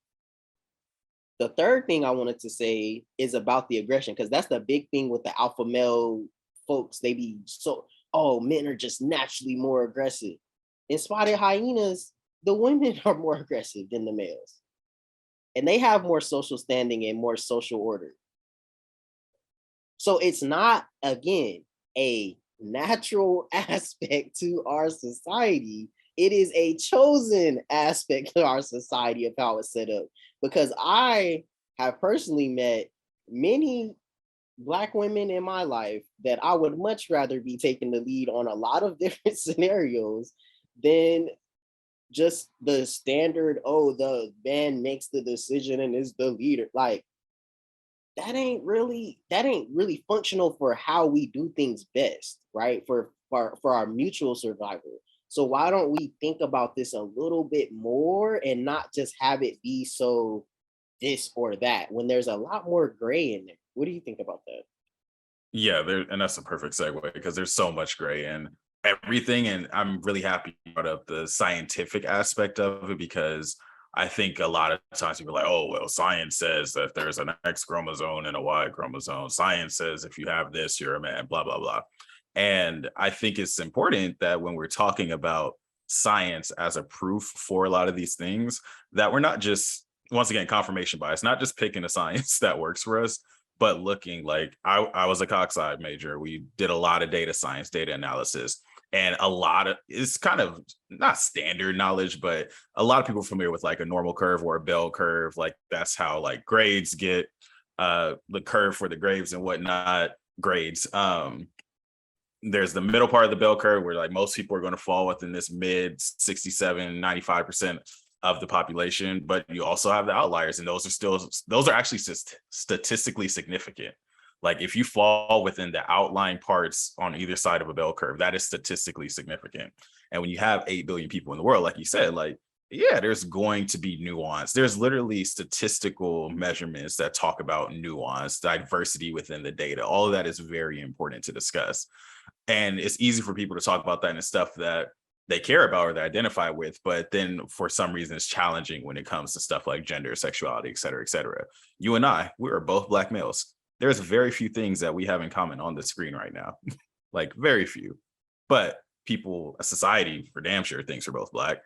the third thing I wanted to say is about the aggression, because that's the big thing with the alpha male folks. They be so, oh, men are just naturally more aggressive. In spotted hyenas, the women are more aggressive than the males, and they have more social standing and more social order. So it's not, again, a natural aspect to our society. It is a chosen aspect to our society of how it's set up. Because I have personally met many Black women in my life that I would much rather be taking the lead on a lot of different scenarios than just the standard, oh, the man makes the decision and is the leader. Like, that ain't really functional for how we do things best, right? For our mutual survival. So why don't we think about this a little bit more and not just have it be so this or that, when there's a lot more gray in there? What do you think about that? Yeah, there, and that's a perfect segue because there's so much gray in everything, and I'm really happy you brought up the scientific aspect of it, because I think a lot of times people are like, oh, well, science says that there's an X chromosome and a Y chromosome. Science says if you have this, you're a man, blah, blah, blah. And I think it's important that when we're talking about science as a proof for a lot of these things, that we're not just, once again, confirmation bias, not just picking a science that works for us, but looking like I was a Coxside major. We did a lot of data science, data analysis, and a lot of it's kind of not standard knowledge, but a lot of people are familiar with like a normal curve or a bell curve. Like that's how like grades get the curve for the grades and whatnot grades. There's the middle part of the bell curve where like most people are going to fall within this mid 67, 95% of the population, but you also have the outliers, and those are actually statistically significant. Like if you fall within the outlying parts on either side of a bell curve, that is statistically significant. And when you have 8 billion people in the world, like you said, like, yeah, there's going to be nuance. There's literally statistical measurements that talk about nuance, diversity within the data. All of that is very important to discuss. And it's easy for people to talk about that and stuff that they care about or they identify with, but then for some reason it's challenging when it comes to stuff like gender, sexuality, et cetera, et cetera. You and I, we are both Black males. There's very few things that we have in common on the screen right now, like very few. But people, a society for damn sure thinks we're both Black.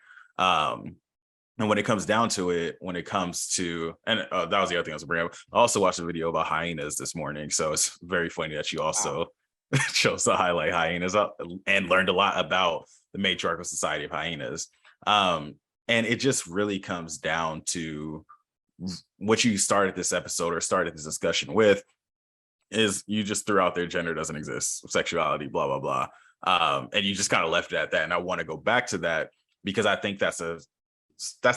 And when it comes down to it, and that was the other thing I was bringing up. I also watched a video about hyenas this morning. So it's very funny that you also chose to highlight hyenas and learned a lot about the matriarchal society of hyenas. And it just really comes down to what you started this episode or started this discussion with, is you just threw out there gender doesn't exist, sexuality, blah, blah, blah. And you just kind of left it at that. And I want to go back to that because I think that's a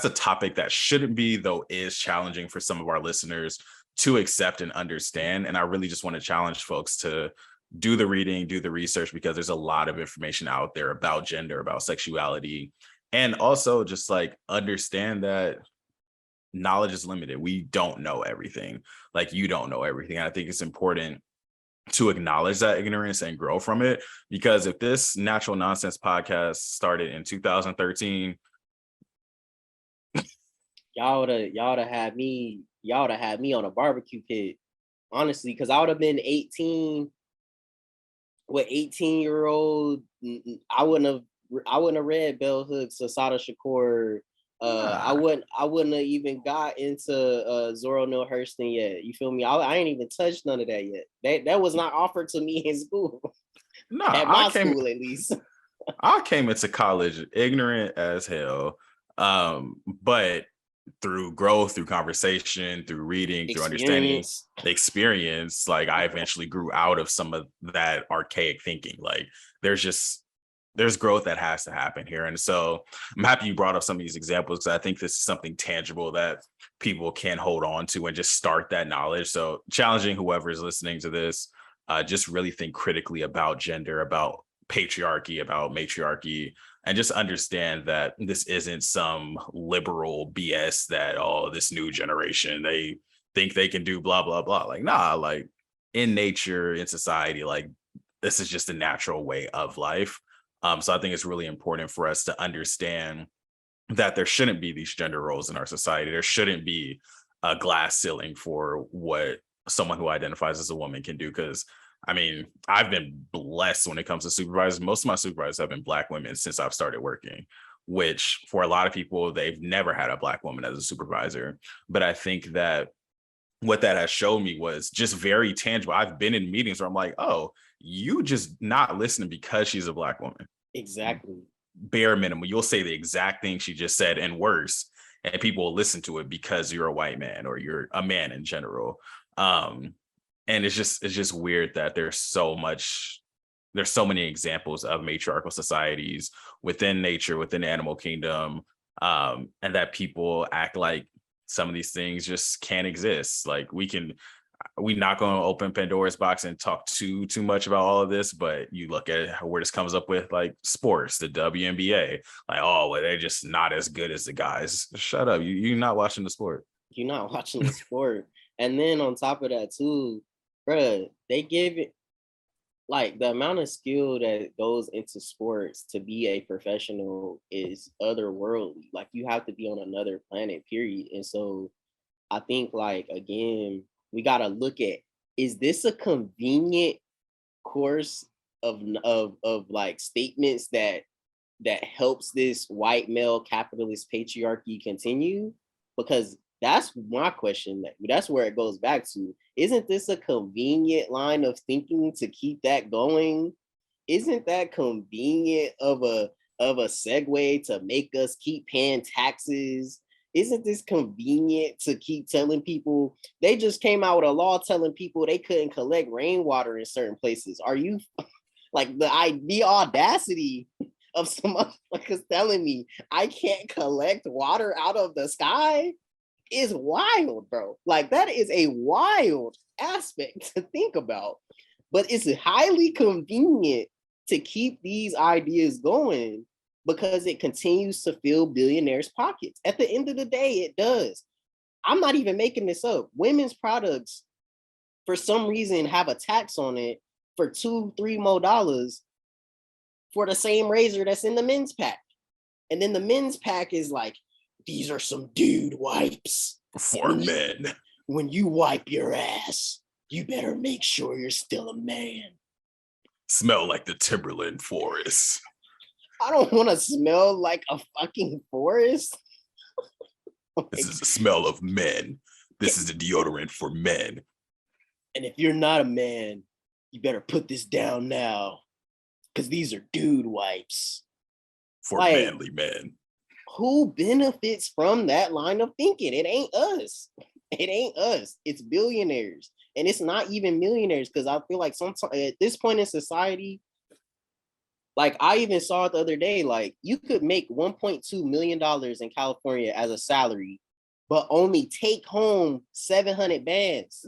topic that shouldn't be, though is challenging for some of our listeners to accept and understand. And I really just want to challenge folks to do the reading, do the research, because there's a lot of information out there about gender, about sexuality, and also just like understand that knowledge is limited. We don't know everything. Like, you don't know everything. And I think it's important to acknowledge that ignorance and grow from it, because if this Natural Nonsense podcast started in 2013, y'all would have had me on a barbecue pit, honestly, because I would have been 18 with 18-year-old. I wouldn't have read Bell Hooks or Sada Shakur. I wouldn't have even got into Zoro Neale Hurston yet. You feel me? I ain't even touched none of that yet. That was not offered to me in school. No, at my school at least. I came into college ignorant as hell, but through growth, through conversation, through reading, through understanding, experience, like I eventually grew out of some of that archaic thinking. Like there's growth that has to happen here. And so I'm happy you brought up some of these examples, because I think this is something tangible that people can hold on to and just start that knowledge. So challenging whoever is listening to this, just really think critically about gender, about patriarchy, about matriarchy, and just understand that this isn't some liberal BS that, oh, this new generation, they think they can do blah, blah, blah. Like, nah, like in nature, in society, like this is just a natural way of life. So I think it's really important for us to understand that there shouldn't be these gender roles in our society. There shouldn't be a glass ceiling for what someone who identifies as a woman can do. Because I mean, I've been blessed when it comes to supervisors. Most of my supervisors have been Black women since I've started working, which for a lot of people, they've never had a Black woman as a supervisor. But I think that what that has shown me was just very tangible. I've been in meetings where I'm like, oh, you just not listening because she's a Black woman. Exactly. Bare minimum. You'll say the exact thing she just said and worse, and people will listen to it because you're a white man or you're a man in general. And it's just weird that there's so many examples of matriarchal societies within nature, within the animal kingdom, and that people act like some of these things just can't exist. Like we're not going to open Pandora's box and talk too much about all of this, but you look at where this comes up with like sports, the WNBA, like, oh, well, they're just not as good as the guys. Shut up. You're not watching the sport. You're not watching the sport. And then on top of that too, bruh, they give it, like, the amount of skill that goes into sports to be a professional is otherworldly. Like, you have to be on another planet, period. And so I think, like, again, we got to look at, is this a convenient course of like statements that helps this white male capitalist patriarchy continue? Because that's my question. That's where it goes back to. Isn't this a convenient line of thinking to keep that going? Isn't that convenient of a segue to make us keep paying taxes? Isn't this convenient to keep telling people? They just came out with a law telling people they couldn't collect rainwater in certain places. Are you like the audacity of some motherfuckers telling me I can't collect water out of the sky is wild, bro. Like, that is a wild aspect to think about. But it's highly convenient to keep these ideas going because it continues to fill billionaires' pockets. At the end of the day, it does. I'm not even making this up. Women's products, for some reason, have a tax on it for $2-3 more for the same razor that's in the men's pack. And then the men's pack is like, these are some dude wipes. For men. When you wipe your ass, you better make sure you're still a man. Smell like the Timberland forest. I don't want to smell like a fucking forest. This is the smell of men. This is the deodorant for men. And if you're not a man, you better put this down now, because these are dude wipes. For like, manly men. Who benefits from that line of thinking? It ain't us. It ain't us. It's billionaires. And it's not even millionaires, because I feel like sometimes at this point in society, like I even saw it the other day, like you could make $1.2 million in California as a salary, but only take home 700 bands.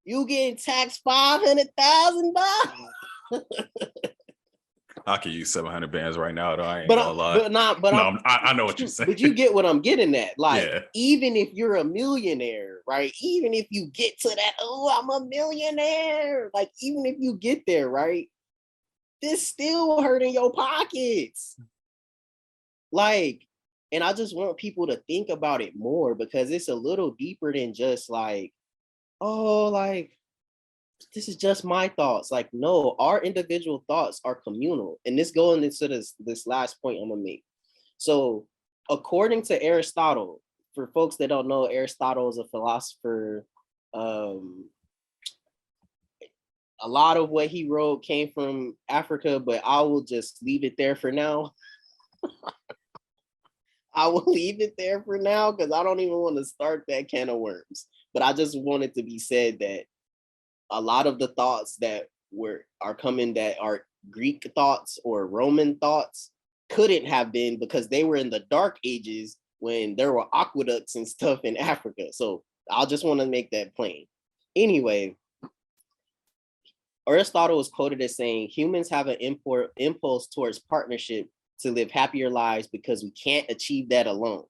You getting taxed $500,000. I could use 700 bands right now, though. I ain't gonna lie. I know what you're saying. But you get what I'm getting at. Like, even if you're a millionaire, right? Even if you get to that, oh, I'm a millionaire. Like, even if you get there, right? This still hurting your pockets. Like, and I just want people to think about it more, because it's a little deeper than just like, oh, like, this is just my thoughts. Like, no, our individual thoughts are communal. And this going into this last point I'm gonna make. So according to Aristotle, for folks that don't know, Aristotle is a philosopher. A lot of what he wrote came from Africa, but I will just leave it there for now. I will leave it there for now, because I don't even want to start that can of worms. But I just want it to be said that a lot of the thoughts that are coming, that are Greek thoughts or Roman thoughts, couldn't have been, because they were in the dark ages when there were aqueducts and stuff in Africa. So I'll just want to make that plain. Anyway, Aristotle was quoted as saying, humans have an impulse towards partnership to live happier lives because we can't achieve that alone.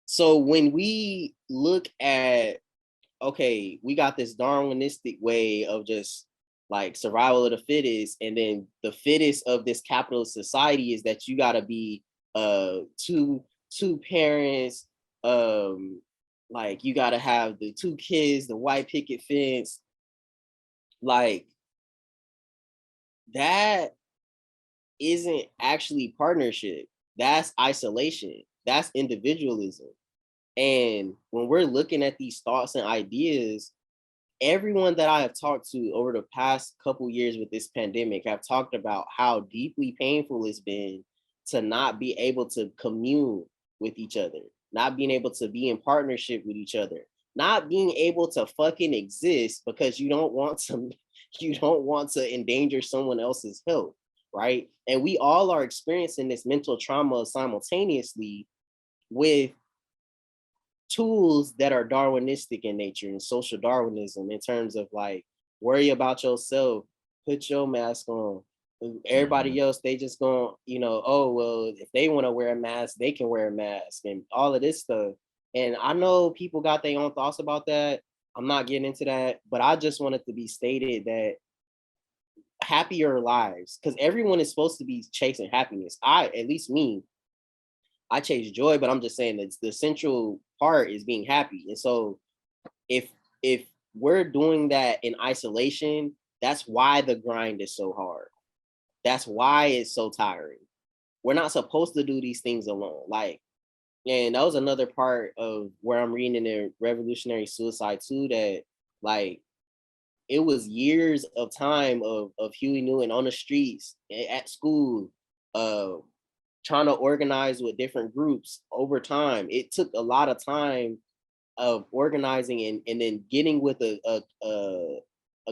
So when we look at, okay, we got this Darwinistic way of just like survival of the fittest, and then the fittest of this capitalist society is that you got to be two parents, like you got to have the 2 kids, the white picket fence. Like, that isn't actually partnership. That's isolation. That's individualism. And when we're looking at these thoughts and ideas, everyone that I have talked to over the past couple years with this pandemic have talked about how deeply painful it's been to not be able to commune with each other, not being able to be in partnership with each other, not being able to fucking exist because you don't want to endanger someone else's health, right? And we all are experiencing this mental trauma simultaneously with tools that are Darwinistic in nature and social Darwinism, in terms of like, worry about yourself, put your mask on. Everybody else, they just going, oh, well, if they want to wear a mask, they can wear a mask, and all of this stuff. And I know people got their own thoughts about that. I'm not getting into that, but I just want it to be stated that happier lives, because everyone is supposed to be chasing happiness. At least me, I chase joy, but I'm just saying that the central part is being happy. And so if we're doing that in isolation, that's why the grind is so hard. That's why it's so tiring. We're not supposed to do these things alone. Like, and that was another part of where I'm reading in the Revolutionary Suicide too, that like it was years of time of Huey Newton on the streets, at school, trying to organize with different groups over time. It took a lot of time of organizing and then getting with a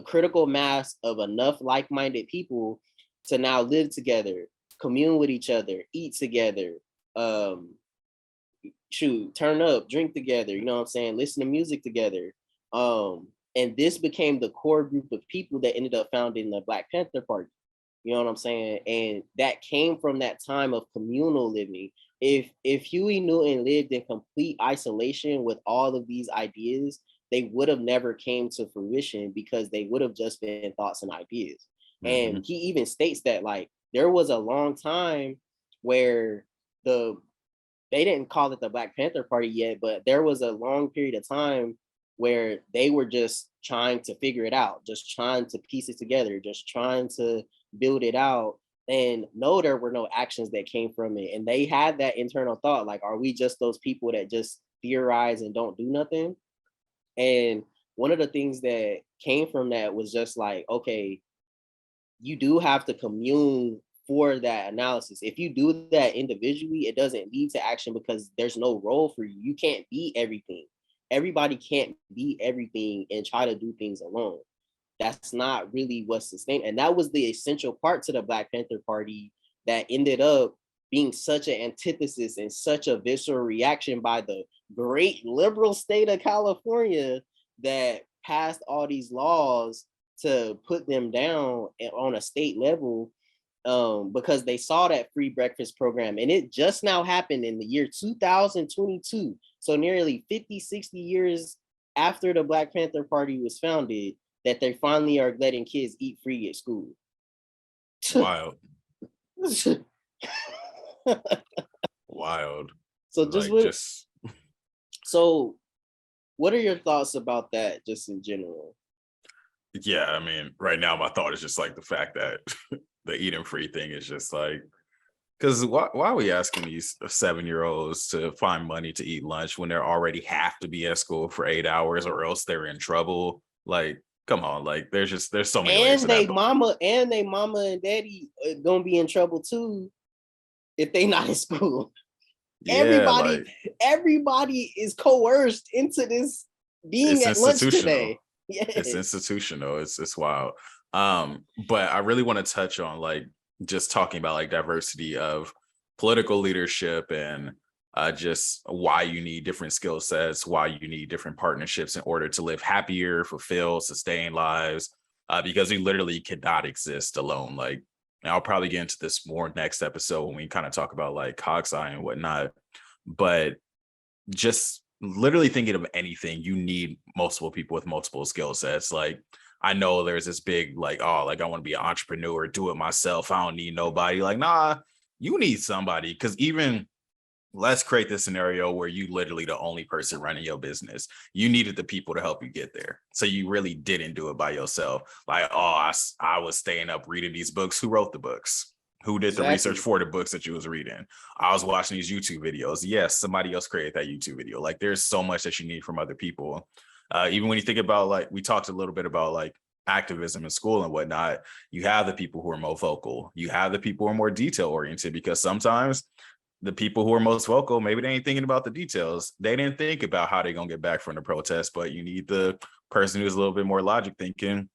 critical mass of enough like-minded people to now live together, commune with each other, eat together, turn up, drink together, you know what I'm saying, listen to music together. And this became the core group of people that ended up founding the Black Panther Party. You know what I'm saying? And that came from that time of communal living. If Huey Newton lived in complete isolation with all of these ideas, they would have never came to fruition, because they would have just been thoughts and ideas. And he even states that like there was a long time where they didn't call it the Black Panther Party yet, but there was a long period of time where they were just trying to figure it out, just trying to piece it together, just trying to build it out. And no, there were no actions that came from it. And they had that internal thought, like, are we just those people that just theorize and don't do nothing? And one of the things that came from that was just like, okay, you do have to commune for that analysis. If you do that individually, it doesn't lead to action because there's no role for you. You can't be everything. Everybody can't be everything and try to do things alone. That's not really what's sustained. And that was the essential part to the Black Panther Party that ended up being such an antithesis and such a visceral reaction by the great liberal state of California that passed all these laws to put them down on a state level, because they saw that free breakfast program. And it just now happened in the year 2022. So nearly 50, 60 years after the Black Panther Party was founded, that they finally are letting kids eat free at school. Wild. Wild. So just like what, just so what are your thoughts about that just in general? yeah, I mean, right now my thought is just like the fact that the eating free thing is just like, because why are we asking these 7-year-olds to find money to eat lunch when they already have to be at school for 8 hours or else they're in trouble? Like, come on, like there's so many layers to And that. they mama and daddy gonna be in trouble too if they not in school. Yeah, like Everybody is coerced into this being it's at lunch institutional. today. Yes. It's institutional. It's wild. But I really want to touch on like just talking about like diversity of political leadership and just why you need different skill sets, why you need different partnerships in order to live happier, fulfilled, sustained lives. Because we literally cannot exist alone. Like, and I'll probably get into this more next episode when we kind of talk about like Cogsci and whatnot. But just literally thinking of anything, you need multiple people with multiple skill sets. Like, I know there's this big like, oh, like I want to be an entrepreneur, do it myself. I don't need nobody. Like, nah, you need somebody. Because even let's create this scenario where you literally the only person running your business. You needed the people to help you get there. So you really didn't do it by yourself. Like, oh, I was staying up reading these books. Who wrote the books? Who did the research for the books that you was reading? I was watching these YouTube videos. Yes, somebody else created that YouTube video. Like, there's so much that you need from other people. Even when you think about, like, we talked a little bit about like activism in school and whatnot, you have the people who are more vocal. You have the people who are more detail oriented, because sometimes the people who are most vocal, maybe they ain't thinking about the details. They didn't think about how they're going to get back from the protest, but you need the person who's a little bit more logic thinking.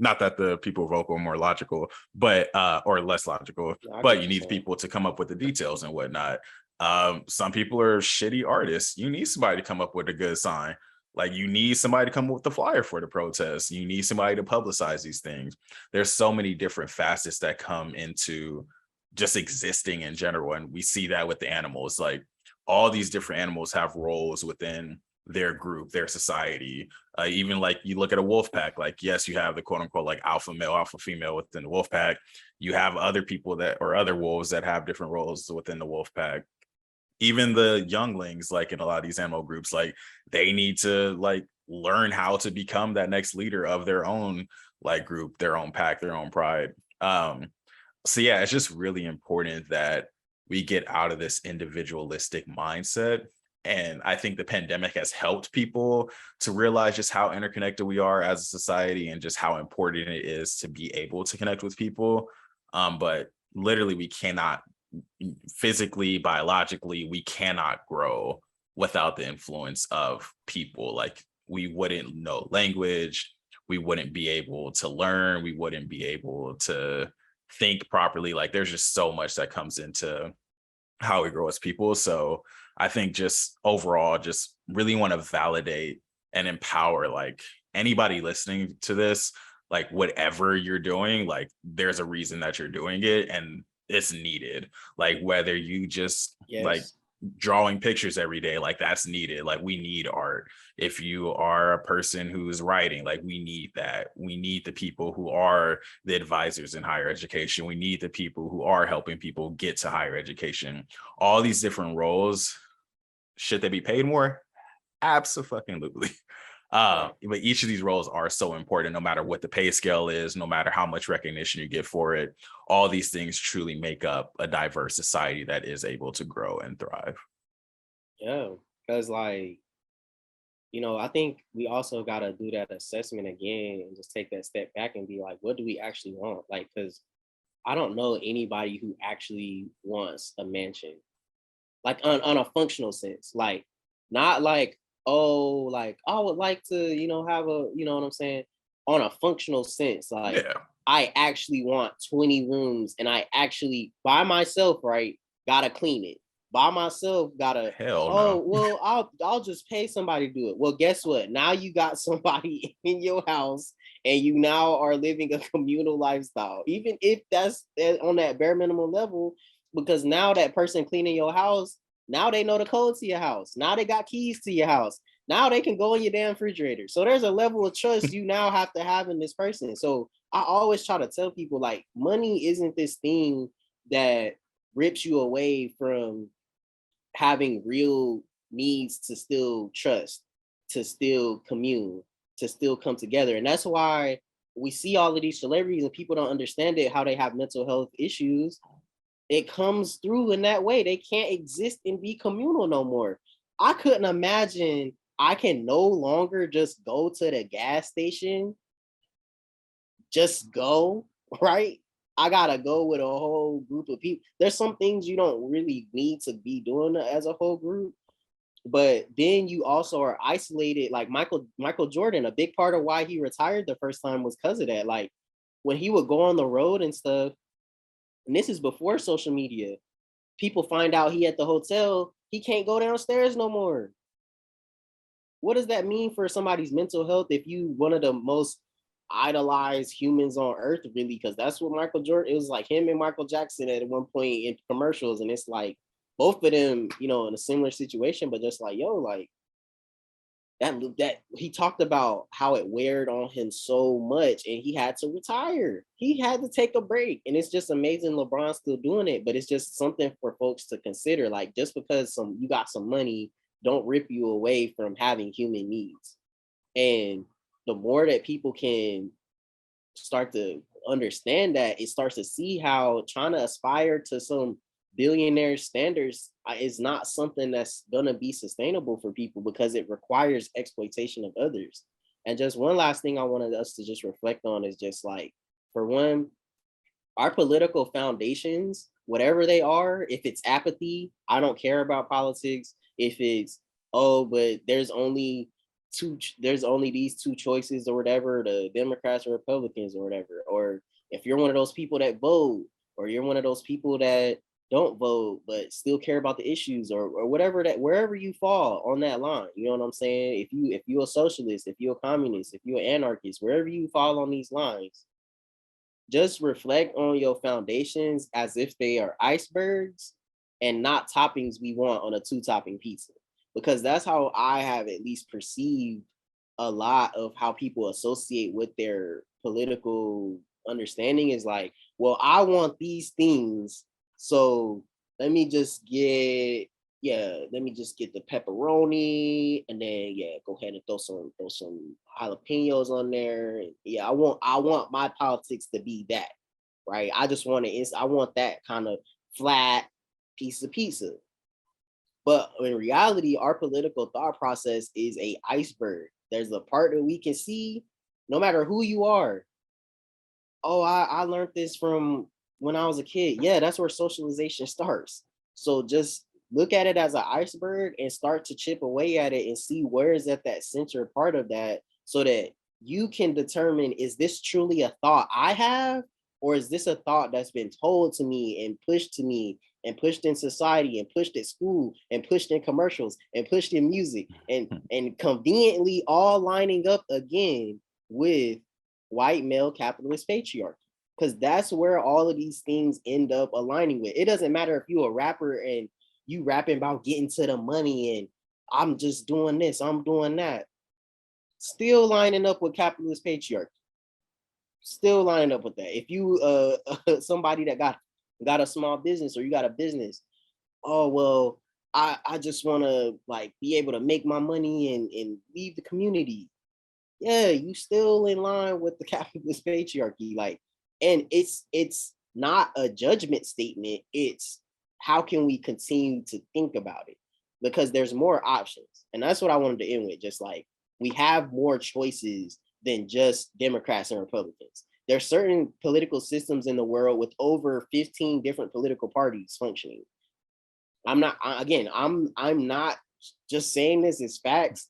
Not that the people vocal are more logical, but or less logical, but you need people to come up with the details and whatnot. Some people are shitty artists. You need somebody to come up with a good sign. Like, you need somebody to come up with the flyer for the protest. You need somebody to publicize these things. There's so many different facets that come into just existing in general. And we see that with the animals. Like, all these different animals have roles within their group, their society. Even like you look at a wolf pack, like, yes, you have the quote unquote like alpha male, alpha female within the wolf pack. You have other people that, or other wolves that have different roles within the wolf pack. Even the younglings, like in a lot of these animal groups, like they need to like learn how to become that next leader of their own like group, their own pack, their own pride. So yeah, it's just really important that we get out of this individualistic mindset. And I think the pandemic has helped people to realize just how interconnected we are as a society and just how important it is to be able to connect with people. But literally, we cannot physically, biologically, we cannot grow without the influence of people. Like, we wouldn't know language, we wouldn't be able to learn, we wouldn't be able to think properly. Like, there's just so much that comes into how we grow as people. So I think just overall, just really want to validate and empower like anybody listening to this, like whatever you're doing, like there's a reason that you're doing it and it's needed. Like, whether you just like drawing pictures every day, like that's needed. Like, we need art. If you are a person who's writing, like we need that. We need the people who are the advisors in higher education. We need the people who are helping people get to higher education. All these different roles, should they be paid more? Absolutely. But each of these roles are so important, no matter what the pay scale is, no matter how much recognition you get for it. All these things truly make up a diverse society that is able to grow and thrive. Yeah, because I think we also got to do that assessment again and just take that step back and be like, what do we actually want? Like, because I don't know anybody who actually wants a mansion, like on a functional sense, like not like, oh, like I would like to, have a, you know what I'm saying, on a functional sense, like Yeah. I actually want 20 rooms and I actually by myself, right, gotta clean it by myself, gotta, Hell oh no. well, I'll just pay somebody to do it. Well, guess what, now you got somebody in your house and you now are living a communal lifestyle, even if that's on that bare minimum level, because now that person cleaning your house, now they know the code to your house. Now they got keys to your house. Now they can go in your damn refrigerator. So there's a level of trust you now have to have in this person. So I always try to tell people, like, money isn't this thing that rips you away from having real needs to still trust, to still commune, to still come together. And that's why we see all of these celebrities and people don't understand it, how they have mental health issues. It comes through in that way. They can't exist and be communal no more. I couldn't imagine I can no longer just go to the gas station, just go, right? I gotta go with a whole group of people. There's some things you don't really need to be doing as a whole group, but then you also are isolated. Like Michael Jordan, a big part of why he retired the first time was because of that. Like when he would go on the road and stuff, and this is before social media, people find out he at the hotel, he can't go downstairs no more. What does that mean for somebody's mental health if you one of the most idolized humans on earth, really? Because that's what Michael Jordan, it was like him and Michael Jackson at one point in commercials, and it's like both of them, in a similar situation, but just like, yo, like that he talked about how it weared on him so much and he had to retire. He had to take a break. And it's just amazing LeBron's still doing it, but it's just something for folks to consider. Like just because you got some money, don't rip you away from having human needs. And the more that people can start to understand that, it starts to see how trying to aspire to some billionaire standards is not something that's going to be sustainable for people because it requires exploitation of others. And just one last thing I wanted us to just reflect on is just like, for one, our political foundations, whatever they are, if it's apathy, I don't care about politics. If it's, oh, but there's only these two choices or whatever, the Democrats or Republicans or whatever. Or if you're one of those people that vote, or you're one of those people that don't vote but still care about the issues, or whatever, that wherever you fall on that line, you know what I'm saying? If you're a socialist, if you're a communist, if you're an anarchist, wherever you fall on these lines, just reflect on your foundations as if they are icebergs and not toppings we want on a two-topping pizza. Because that's how I have at least perceived a lot of how people associate with their political understanding is like, well, I want these things, so let me just get let me just get the pepperoni, and then go ahead and throw some jalapenos on there. And I want my politics to be that, right? I want that kind of flat piece of pizza. But in reality, our political thought process is a iceberg. There's a part that we can see, no matter who you are. Oh, I learned this from when I was a kid. Yeah, that's where socialization starts. So just look at it as an iceberg and start to chip away at it and see where is at that center part of that, so that you can determine, is this truly a thought I have, or is this a thought that's been told to me and pushed to me and pushed in society and pushed at school and pushed in commercials and pushed in music and conveniently all lining up again with white male capitalist patriarchy, because that's where all of these things end up aligning with. It doesn't matter if you're a rapper and you rapping about getting to the money and I'm just doing this, I'm doing that, still lining up with capitalist patriarchy, still lining up with that. If you somebody that got a small business, or you got a business, oh well, I just want to like be able to make my money and leave the community. yeah, you still in line with the capitalist patriarchy. Like, and it's not a judgment statement. It's how can we continue to think about it? Because there's more options. And that's what I wanted to end with. Just like we have more choices than just Democrats and Republicans. There's certain political systems in the world with over 15 different political parties functioning. I'm not just saying this as facts,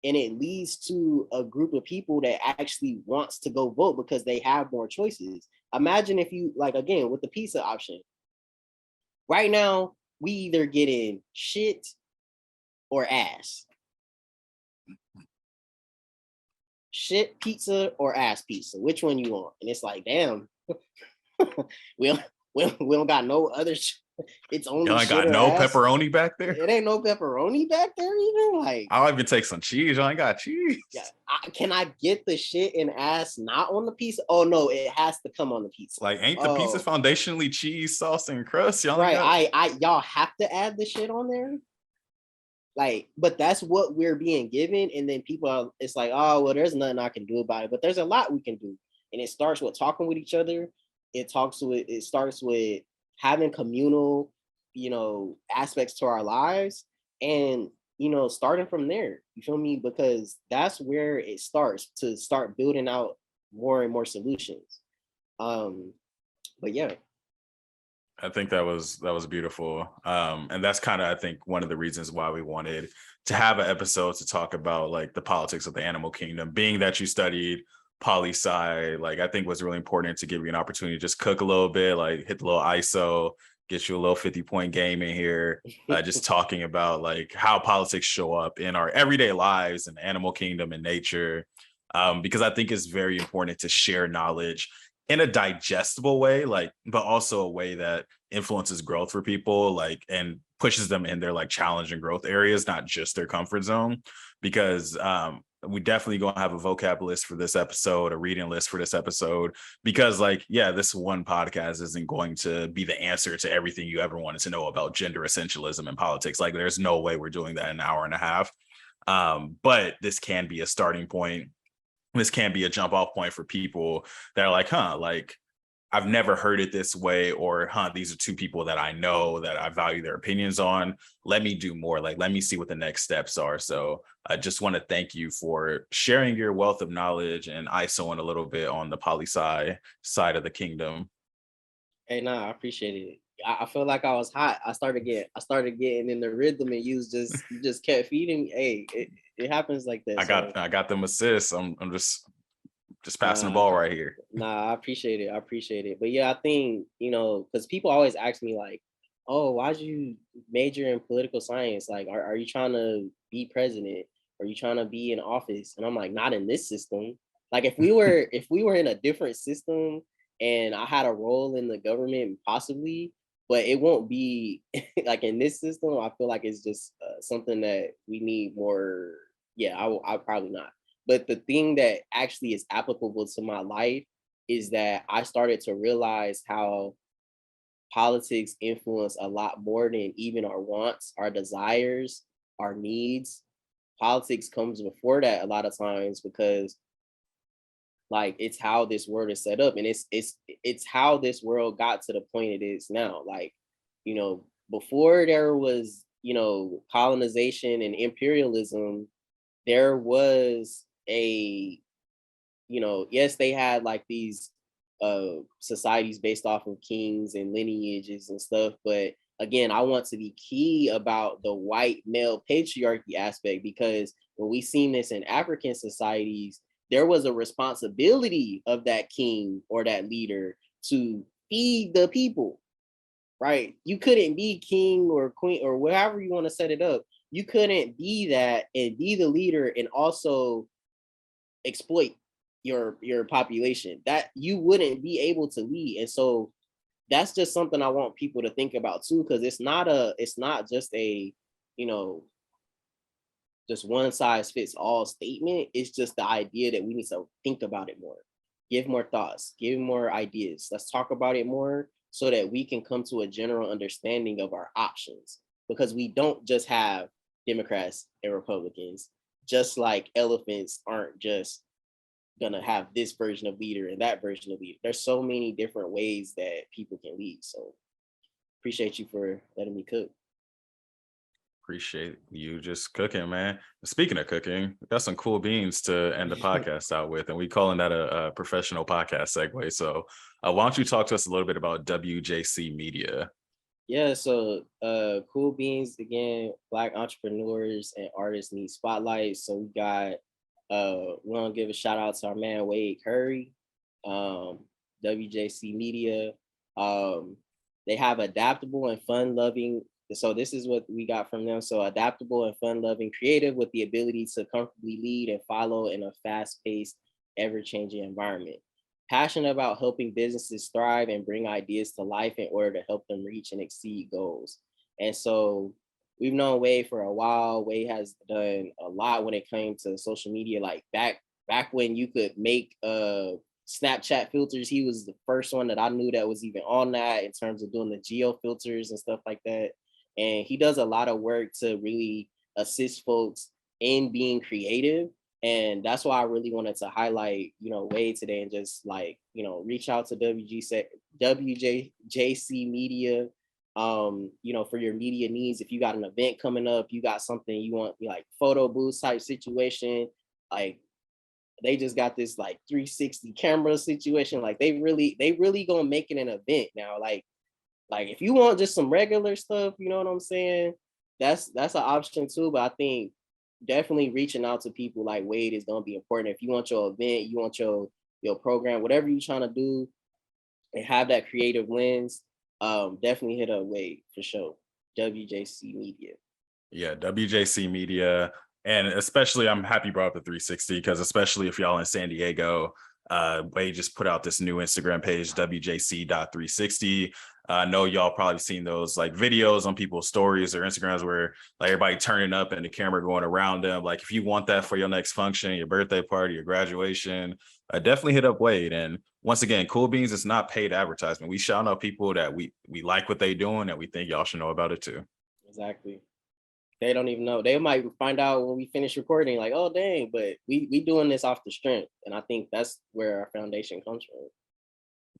and it leads to a group of people that actually wants to go vote because they have more choices. Imagine if you, like, again with the pizza option. Right now, we either getting shit or ass. Shit pizza or ass pizza. Which one you want? And it's like, damn, we don't, we don't got no other. It's only Y'all ain't shit got or no ass. pepperoni back there. It ain't no pepperoni back there even. Like, I'll even take some cheese. Y'all ain't got cheese. yeah, can I get the shit and ass not on the pizza? Oh no, it has to come on the pizza. Like, ain't the pizza Oh, foundationally cheese, sauce, and crust? Y'all ain't right. got. Y'all have to add the shit on there. Like, but that's what we're being given, and then people are. It's like, oh well, there's nothing I can do about it, but there's a lot we can do, and it starts with talking with each other. It starts with having communal, aspects to our lives, and starting from there. You feel me? Because that's where it starts to start building out more and more solutions. Um, but yeah, I think that was beautiful. And that's kind of, I think, one of the reasons why we wanted to have an episode to talk about like the politics of the animal kingdom. Being that you studied poli sci, like I think was really important to give you an opportunity to just cook a little bit, like hit the little ISO, get you a little 50-point game in here, just talking about like how politics show up in our everyday lives and animal kingdom and nature. Because I think it's very important to share knowledge in a digestible way, like, but also a way that influences growth for people, like, and pushes them in their like challenge and growth areas, not just their comfort zone. Because we definitely gonna have a vocab list for this episode, a reading list for this episode, because like, yeah, this one podcast isn't going to be the answer to everything you ever wanted to know about gender essentialism and politics. Like, there's no way we're doing that in an hour and a half. But this can be a starting point. This can be a jump off point for people that are like, like I've never heard it this way, or these are two people that I know that I value their opinions on. Let me do more. Like, let me see what the next steps are. So I just want to thank you for sharing your wealth of knowledge and ISOing a little bit on the poli sci side of the kingdom. hey, nah, I appreciate it. I feel like I was hot. I started getting in the rhythm, and you just kept feeding me. Hey, it happens like that. So I got them assists. I'm just passing the nah, ball right here. nah, I appreciate it. I appreciate it. But yeah, I think, because people always ask me like, oh, why'd you major in political science? Like, are you trying to be president? Are you trying to be in office? And I'm like, not in this system. Like, if we were in a different system and I had a role in the government, possibly, but it won't be like in this system. I feel like it's just something that we need more. Yeah, I probably not. But the thing that actually is applicable to my life is that I started to realize how politics influence a lot more than even our wants, our desires, our needs. Politics comes before that a lot of times because like it's how this world is set up, and it's how this world got to the point it is now. Like, before there was, colonization and imperialism, there was a, yes, they had like these societies based off of kings and lineages and stuff, but again, I want to be key about the white male patriarchy aspect, because when we seen this in African societies, there was a responsibility of that king or that leader to feed the people, right? You couldn't be king or queen or whatever you want to set it up. You couldn't be that and be the leader and also exploit your population. That you wouldn't be able to lead. And so that's just something I want people to think about too, because it's not just a, you know, just one size fits all statement. It's just the idea that we need to think about it more, give more thoughts, give more ideas. Let's talk about it more so that we can come to a general understanding of our options, because we don't just have Democrats and Republicans, just like elephants aren't just gonna have this version of leader and that version of leader. There's so many different ways that people can lead. So appreciate you for letting me cook. Appreciate you just cooking, man. Speaking of cooking, we got some cool beans to end the podcast out with, and we calling that a professional podcast segue. So, why don't you talk to us a little bit about WJC Media? Yeah, so Cool Beans again, Black entrepreneurs and artists need spotlight. So we want to give a shout out to our man Wade Curry, um, WJC Media. Um, they have adaptable and fun loving. So this is what we got from them. So adaptable and fun loving, creative with the ability to comfortably lead and follow in a fast paced, ever changing environment. Passionate about helping businesses thrive and bring ideas to life in order to help them reach and exceed goals. And so we've known Wade for a while. Wade has done a lot when it came to social media. Like back when you could make Snapchat filters, he was the first one that I knew that was even on that in terms of doing the geo filters and stuff like that. And he does a lot of work to really assist folks in being creative, and that's why I really wanted to highlight, Wade today and just like, reach out to WJC Media, for your media needs. If you got an event coming up, you got something you want, like photo booth type situation, like they just got this like 360 camera situation. Like they really gonna make it an event now. Like if you want just some regular stuff, you know what I'm saying? That's an option too. But I think definitely reaching out to people like Wade is gonna be important. If you want your event, you want your program, whatever you're trying to do, and have that creative lens, definitely hit up Wade for sure. WJC Media. Yeah, WJC Media. And especially, I'm happy you brought up the 360 because, especially if y'all in San Diego, Wade just put out this new Instagram page, WJC.360. I know y'all probably seen those like videos on people's stories or Instagrams where like everybody turning up and the camera going around them. Like, if you want that for your next function, your birthday party, your graduation, definitely hit up Wade. And once again, Cool Beans is not paid advertisement. We shout out people that we like what they doing and we think y'all should know about it too. Exactly. They don't even know. They might find out when we finish recording, like, oh dang, but we doing this off the strength. And I think that's where our foundation comes from.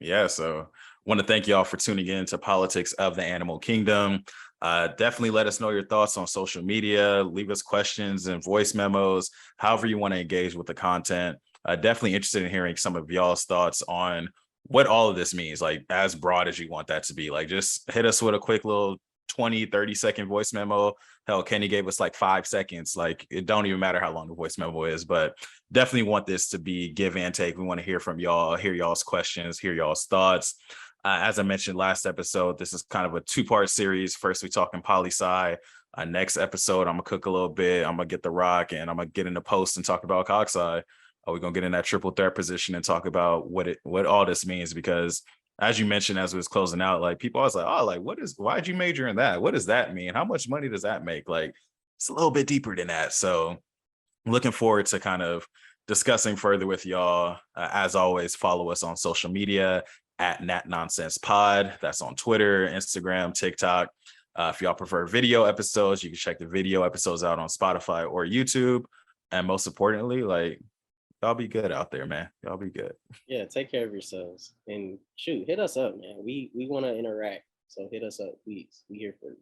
Yeah, so want to thank y'all for tuning in to Politics of the Animal Kingdom. Definitely let us know your thoughts on social media. Leave us questions and voice memos, however you want to engage with the content. Definitely interested in hearing some of y'all's thoughts on what all of this means, like as broad as you want that to be. Like just hit us with a quick little 20-30 second voice memo. Hell, Kenny gave us like 5 seconds. Like it don't even matter how long the voice memo is, but definitely want this to be give and take. We want to hear from y'all, hear y'all's questions, hear y'all's thoughts. As I mentioned last episode, this is kind of a 2-part series. First, we talking poli-sci. Next episode, I'm gonna cook a little bit. I'm gonna get the rock, and I'm gonna get in the post and talk about cocksci. We're gonna get in that triple threat position and talk about what all this means. Because as you mentioned, as we was closing out, like people always like, oh, like why'd you major in that? What does that mean? How much money does that make? Like it's a little bit deeper than that. So looking forward to kind of discussing further with y'all. As always, follow us on social media at Nat Nonsense Pod. That's on Twitter, Instagram, TikTok. If y'all prefer video episodes, you can check the video episodes out on Spotify or YouTube. And most importantly, like y'all be good out there, man. Y'all be good. Yeah, take care of yourselves. And shoot, hit us up, man. We want to interact. So hit us up, please. We here for you.